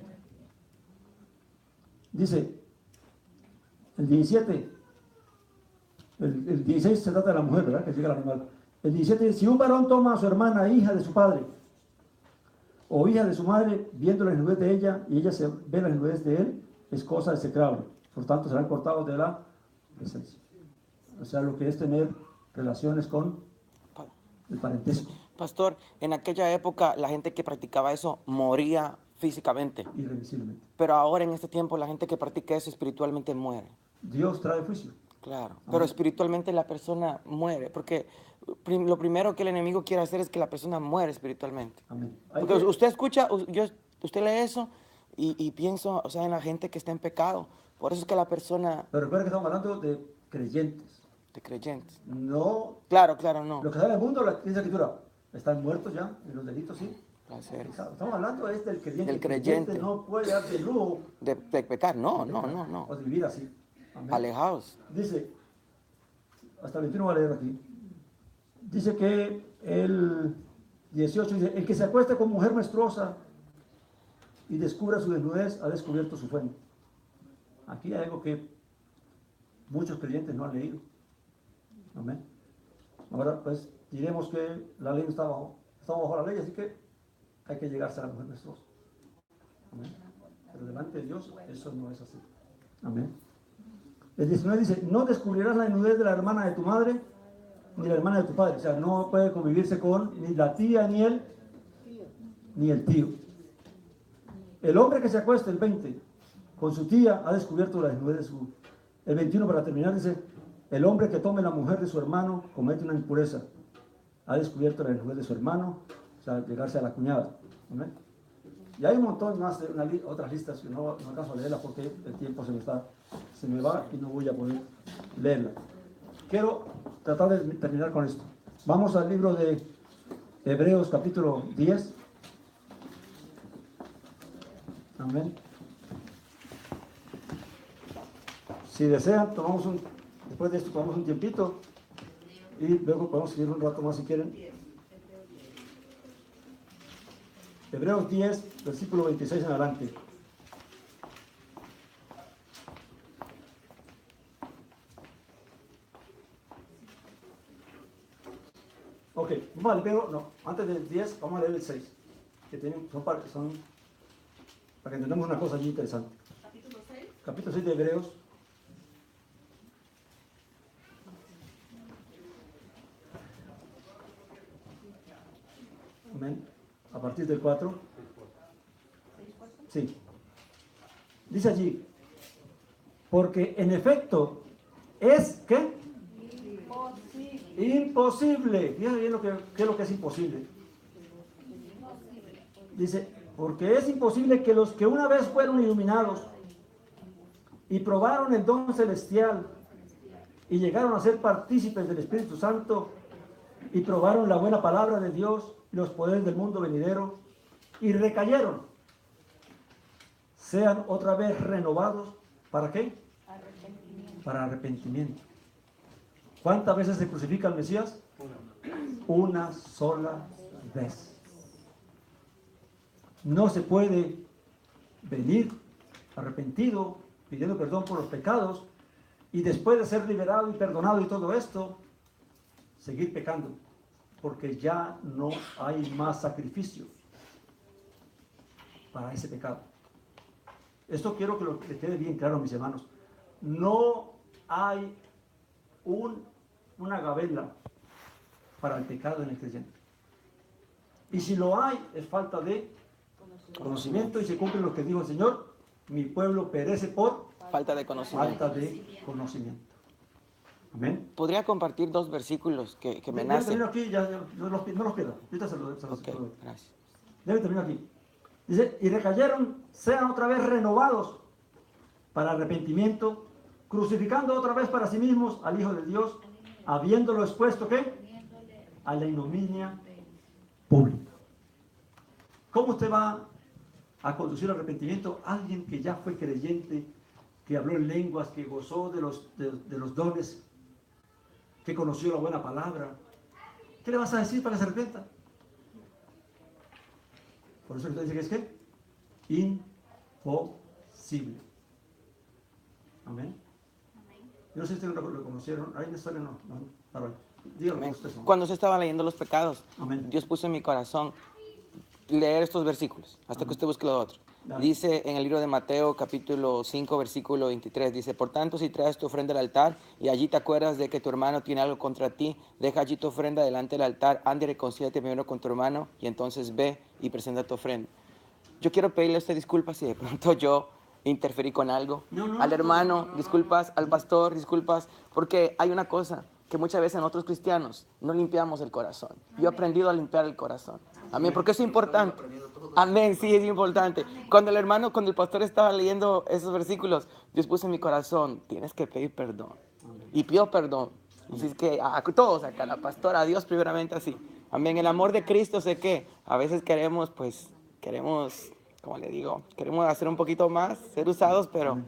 Dice el 17, el 16 se trata de la mujer, ¿verdad? Que llega el animal. El 17 dice, si un varón toma a su hermana, hija de su padre, o hija de su madre, viendo la desnudez de ella, y ella se ve la desnudez de él, es cosa execrable. Por tanto, serán cortados de la presencia. O sea, lo que es tener relaciones con el parentesco. Pastor, en aquella época la gente que practicaba eso moría físicamente. Irremisiblemente. Pero ahora en este tiempo la gente que practica eso espiritualmente muere. Dios trae juicio. Claro, pero espiritualmente la persona muere, porque lo primero que el enemigo quiere hacer es que la persona muere espiritualmente. Amén. Porque usted escucha, usted lee eso y pienso, o sea, en la gente que está en pecado. Por eso es que la persona... Pero recuerda que estamos hablando de creyentes. De creyentes. No. Claro, no. Lo que sale del mundo, la escritura, están muertos ya, en los delitos, sí. Placer. Estamos hablando del creyente. El creyente no puede darse el lujo de pecar, no. O de vivir así. Amén. Alejados. Dice, hasta el 21 voy a leer aquí. Dice que el 18 dice, el que se acuesta con mujer menstruosa y descubra su desnudez ha descubierto su fuente. Aquí hay algo que muchos creyentes no han leído. Amén. Ahora pues diremos que la ley no está bajo, estamos bajo la ley, así que hay que llegarse a la mujer menstruosa. Amén. Pero delante de Dios eso no es así. Amén. El 19 dice, no descubrirás la desnudez de la hermana de tu madre ni la hermana de tu padre. O sea, no puede convivirse con ni la tía ni el tío. El hombre que se acuesta, el 20, con su tía ha descubierto la desnudez de su... El 21 para terminar dice, el hombre que tome la mujer de su hermano comete una impureza. Ha descubierto la desnudez de su hermano, o sea, llegarse a la cuñada. ¿Amén? Y hay un montón más de otras listas que no alcanzo a leerlas porque el tiempo se me va y no voy a poder leerla. Quiero tratar de terminar con esto. Vamos al libro de Hebreos capítulo 10. Amén. Si desean, después de esto tomamos un tiempito y luego podemos seguir un rato más si quieren. Hebreos 10, versículo 26 en adelante. Ok, vamos al Hebreos, no, antes del 10 vamos a leer el 6, que son para que entendamos una cosa allí interesante. Capítulo 6. Capítulo 6 de Hebreos. Amén. A partir del 4. Sí. Dice allí, porque en efecto es ¿qué? Imposible. Fíjate bien qué es lo que es imposible. Dice, porque es imposible que los que una vez fueron iluminados y probaron el don celestial y llegaron a ser partícipes del Espíritu Santo y probaron la buena palabra de Dios y los poderes del mundo venidero y recayeron, sean otra vez renovados. ¿Para qué? Para arrepentimiento. ¿Cuántas veces se crucifica el Mesías? Una sola vez. No se puede venir arrepentido, pidiendo perdón por los pecados, y después de ser liberado y perdonado y todo esto, seguir pecando, porque ya no hay más sacrificio. para ese pecado. Esto quiero que lo que quede bien claro, mis hermanos. No hay una gabela para el pecado en el creyente. Y si lo hay, es falta de conocimiento y se cumple lo que dijo el Señor: mi pueblo perece por Falta de conocimiento. falta de conocimiento. Amén. ¿Podría compartir 2 versículos que me Debe nacen? terminar aquí, no los pierda. Ahorita se los Ok, doy. gracias. Debe terminar aquí. Dice, y recayeron, sean otra vez renovados para arrepentimiento, crucificando otra vez para sí mismos al Hijo de Dios, habiéndolo expuesto, ¿qué? A la ignominia pública. ¿Cómo usted va a conducir al arrepentimiento? Alguien que ya fue creyente, que habló en lenguas, que gozó de los dones, que conoció la buena palabra. ¿Qué le vas a decir para que se arrepienta? Por eso usted dice que es ¿qué? Imposible. Amén. Yo no sé si ustedes lo conocieron. Ahí en la historia no. Para hoy. Díganlo Amén. ustedes. ¿No? Cuando se estaban leyendo los pecados, Amén. Dios puso en mi corazón leer estos versículos, hasta que usted busque lo otro. Dale. Dice en el libro de Mateo, capítulo 5, versículo 23, dice, por tanto, si traes tu ofrenda al altar y allí te acuerdas de que tu hermano tiene algo contra ti, deja allí tu ofrenda delante del altar, ande y reconcíliate primero con tu hermano y entonces ve y presenta tu ofrenda. Yo quiero pedirle a usted disculpas si de pronto yo interferí con algo. Al hermano, disculpas, al pastor, disculpas, porque hay una cosa que muchas veces nosotros cristianos no limpiamos el corazón. Yo he aprendido a limpiar el corazón. Amén, porque es importante. Amén, sí, es importante. Cuando el pastor estaba leyendo esos versículos, Dios puso en mi corazón, tienes que pedir perdón. Y pidió perdón. Así es que a todos acá, a la pastora, a Dios primeramente así. Amén, el amor de Cristo sé que a veces queremos, como le digo, queremos hacer un poquito más, ser usados, pero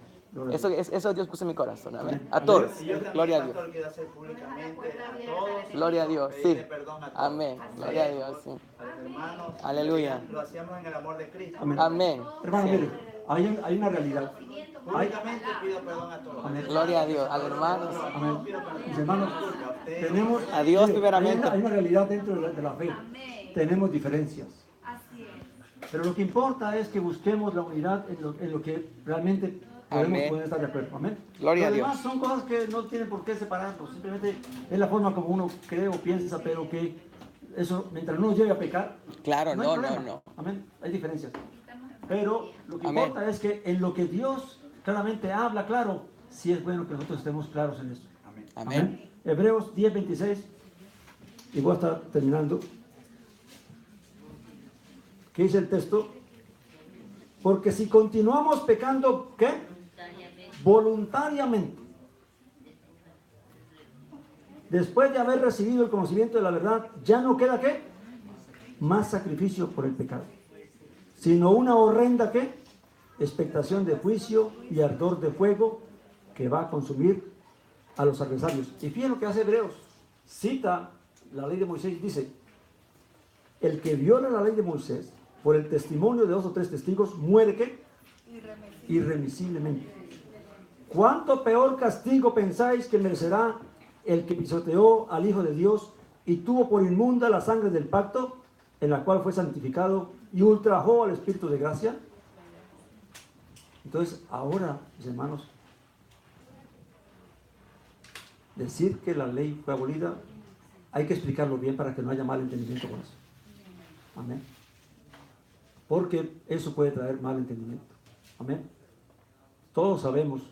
eso Dios puso en mi corazón. Amén. A todos. Y yo también, Gloria a Dios. pastor, quiero hacer públicamente a todos. Gloria a Dios, pedirle sí. perdón a todos. Amén. Gloria a Dios, sí. A los hermanos. Aleluya. Lo hacíamos en el amor de Cristo. Amén. Amén. Hermano, Sí. mire, hay una realidad. Públicamente pido perdón a todos. Amén. Gloria a Dios, al hermano. Amén. Mis hermanos, tenemos, A Dios mire, primeramente. hay una realidad dentro de la fe. Tenemos diferencias. Pero lo que importa es que busquemos la unidad en lo que realmente Amén. podemos estar de acuerdo. Amén. Gloria a Lo Dios. demás son cosas que no tienen por qué separarnos. Simplemente es la forma como uno cree o piensa, pero que eso, mientras no nos lleve a pecar, Claro, hay no. problema. Amén. Hay diferencias. Pero lo que Amén. importa es que en lo que Dios claramente habla, claro, sí es bueno que nosotros estemos claros en esto. Amén. Hebreos 10:26, y voy a estar terminando. ¿Qué dice el texto? Porque si continuamos pecando, ¿qué? Voluntariamente. Después de haber recibido el conocimiento de la verdad, ya no queda ¿qué? Más sacrificio por el pecado, sino una horrenda ¿qué? Expectación de juicio y ardor de fuego que va a consumir a los adversarios. Y fíjense lo que hace Hebreos. Cita la ley de Moisés y dice, el que viola la ley de Moisés por el testimonio de 2 o 3 testigos muere ¿qué? Irremisiblemente. ¿Cuánto peor castigo pensáis que merecerá el que pisoteó al Hijo de Dios y tuvo por inmunda la sangre del pacto en la cual fue santificado y ultrajó al Espíritu de gracia? Entonces, ahora, mis hermanos, decir que la ley fue abolida, hay que explicarlo bien para que no haya mal entendimiento con eso. Amén. Porque eso puede traer mal entendimiento. Amén. Todos sabemos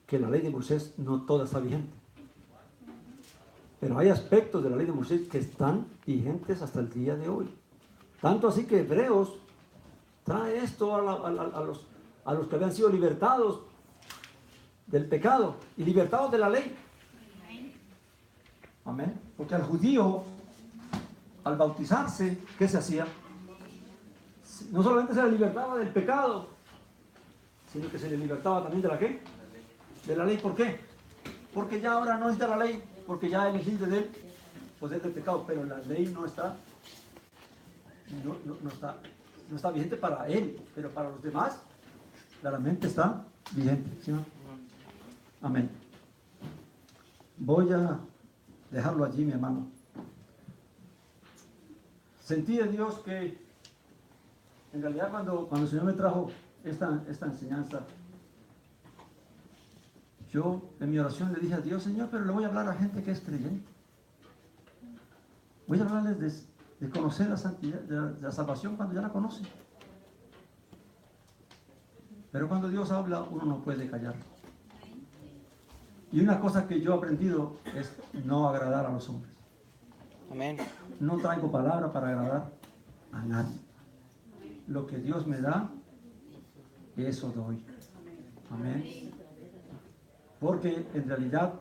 que la ley de Moisés no toda está vigente. Pero hay aspectos de la ley de Moisés que están vigentes hasta el día de hoy. Tanto así que Hebreos trae esto a los que habían sido libertados del pecado y libertados de la ley. Amén. Porque al judío, al bautizarse, ¿qué se hacía? No solamente se le libertaba del pecado, sino que se le libertaba también de la ¿qué? De la ley. ¿Por qué? Porque ya ahora no es de la ley, porque ya él es libre del poder del pecado, pero la ley no está vigente para él, pero para los demás claramente está vigente. ¿Sí, no? Amén. Voy a dejarlo allí, mi hermano. Sentí de Dios que En realidad, cuando el Señor me trajo esta enseñanza, yo en mi oración le dije a Dios, Señor, pero le voy a hablar a gente que es creyente. Voy a hablarles de conocer la santidad, de la salvación cuando ya la conocen. Pero cuando Dios habla, uno no puede callar. Y una cosa que yo he aprendido es no agradar a los hombres. Amén. No traigo palabra para agradar a nadie. Lo que Dios me da, eso doy. Amén. Porque en realidad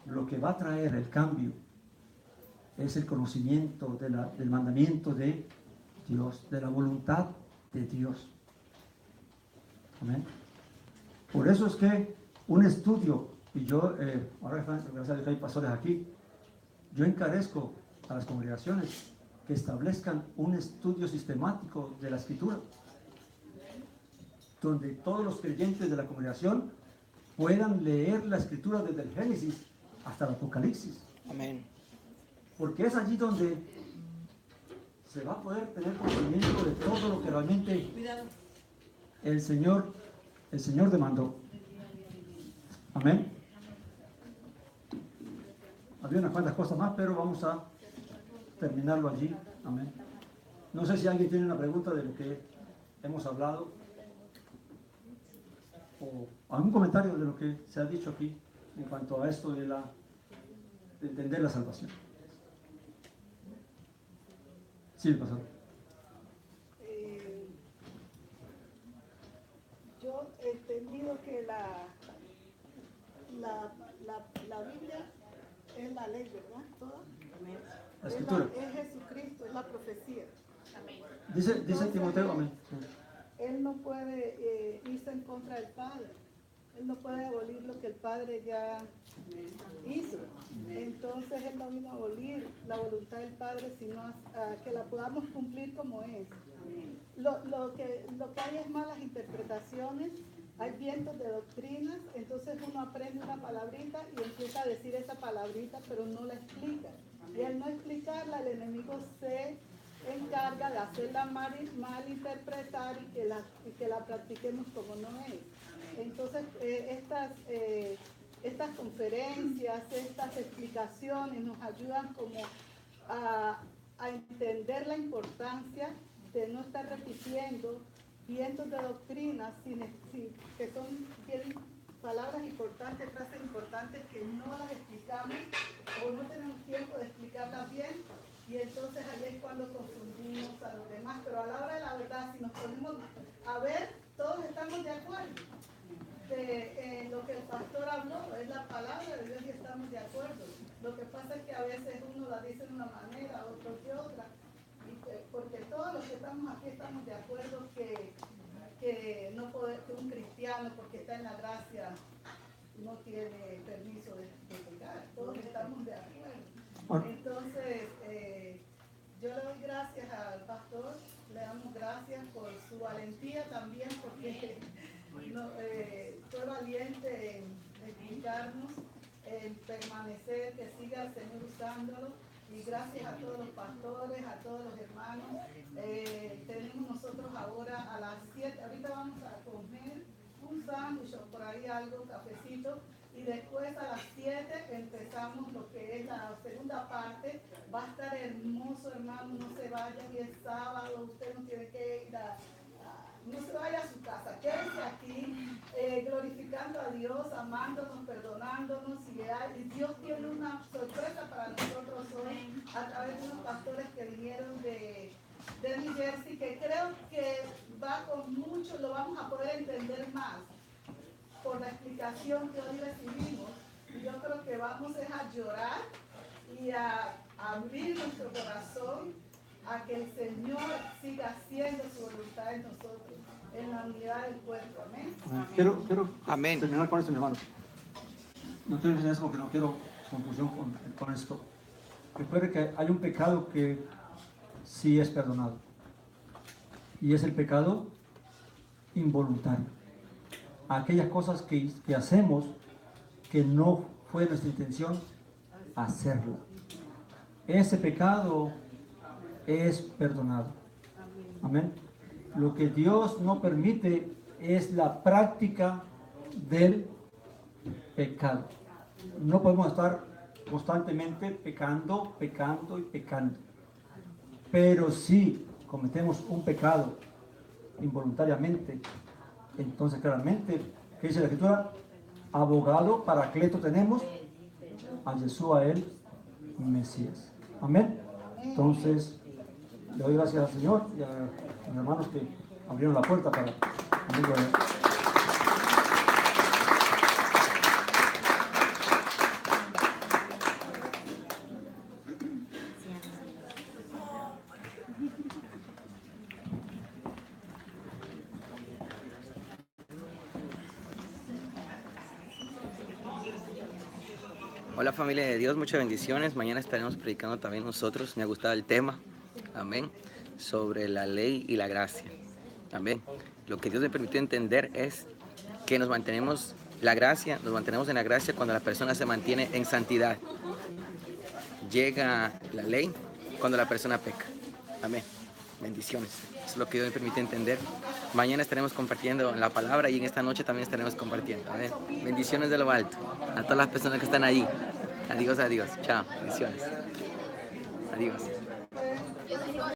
lo que va a traer el cambio es el conocimiento del mandamiento de Dios, de la voluntad de Dios. Amén. Por eso es que un estudio, y yo, ahora gracias a Dios que hay pastores aquí, yo encarezco a las congregaciones que establezcan un estudio sistemático de la Escritura, donde todos los creyentes de la congregación puedan leer la Escritura desde el Génesis hasta el Apocalipsis. Amén. Porque es allí donde se va a poder tener conocimiento de todo lo que realmente el Señor demandó. Amén. Había unas cuantas cosas más, pero vamos a terminarlo allí. Amén. No sé si alguien tiene una pregunta de lo que hemos hablado o algún comentario de lo que se ha dicho aquí en cuanto a esto de entender la salvación. Sí, pastor. Yo he entendido que la Biblia es la ley, ¿verdad? ¿Toda? La Escritura. Es Jesucristo, es la profecía. Dice Timoteo, amén. Él no puede irse en contra del Padre. Él no puede abolir lo que el Padre ya hizo. Entonces Él no vino a abolir la voluntad del Padre, sino a que la podamos cumplir como es. Lo que hay es malas interpretaciones, hay vientos de doctrinas, entonces uno aprende una palabrita y empieza a decir esa palabrita, pero no la explica. Y al no explicarla, el enemigo se encarga de hacerla mal interpretar y que la practiquemos como no es. Entonces, estas conferencias, estas explicaciones nos ayudan como a entender la importancia de no estar repitiendo vientos de doctrina, que tienen palabras importantes, frases importantes que no las explicamos o no tenemos tiempo de explicarlas bien, y entonces ahí es cuando confundimos a los demás. Pero a la hora de la verdad, si nos ponemos a ver, todos estamos de acuerdo. Lo que el pastor habló es la palabra de Dios y estamos de acuerdo. Lo que pasa es que a veces uno la dice de una manera, otro de otra, porque todos los que estamos aquí estamos de acuerdo que un cristiano, porque está en la gracia, no tiene permiso de pecar. Todos estamos de acuerdo. Entonces, yo le doy gracias al pastor, le damos gracias por su valentía también, porque fue valiente en explicarnos, en permanecer, que siga el Señor usándolo. Y gracias a todos los pastores, a todos los hermanos. Tenemos nosotros ahora a las 7, ahorita vamos a comer un sándwich o por ahí algo, cafecito, y después a las 7 empezamos lo que es la segunda parte. Va a estar hermoso, hermano, no se vayan, y es sábado, usted no tiene que ir no se vaya a su casa, quédese aquí glorificando a Dios, amándonos, perdonándonos, y Dios tiene una sorpresa para nosotros hoy a través de unos pastores que vinieron de New Jersey, que creo que va con mucho, lo vamos a poder entender más por la explicación que hoy recibimos. Y yo creo que vamos a llorar y a abrir nuestro corazón a que el Señor siga haciendo su voluntad en nosotros, en la unidad del cuerpo. Amén. Quiero Amén. terminar con esto, mi hermano. No quiero decir eso porque no quiero confusión con esto. Recuerde que hay un pecado que sí es perdonado, y es el pecado involuntario. Aquellas cosas que hacemos que no fue nuestra intención hacerla. Ese pecado es perdonado. Amén. Lo que Dios no permite es la práctica del pecado. No podemos estar constantemente pecando, pecando y pecando. Pero si cometemos un pecado involuntariamente, entonces claramente, ¿qué dice la Escritura? Abogado, paracleto tenemos a Yeshua el Mesías. Amén. Entonces, le doy gracias al Señor y a mis hermanos que abrieron la puerta para amigo de... Hola familia de Dios, muchas bendiciones. Mañana estaremos predicando también nosotros. Me ha gustado el tema, amén, sobre la ley y la gracia. Amén. Lo que Dios me permitió entender es que nos mantenemos en la gracia cuando la persona se mantiene en santidad. Llega la ley cuando la persona peca. Amén. Bendiciones. Eso es lo que Dios me permite entender. Mañana estaremos compartiendo la palabra y en esta noche también estaremos compartiendo. Amén. Bendiciones de lo alto a todas las personas que están ahí. Adiós, adiós. Chao. Bendiciones. Adiós.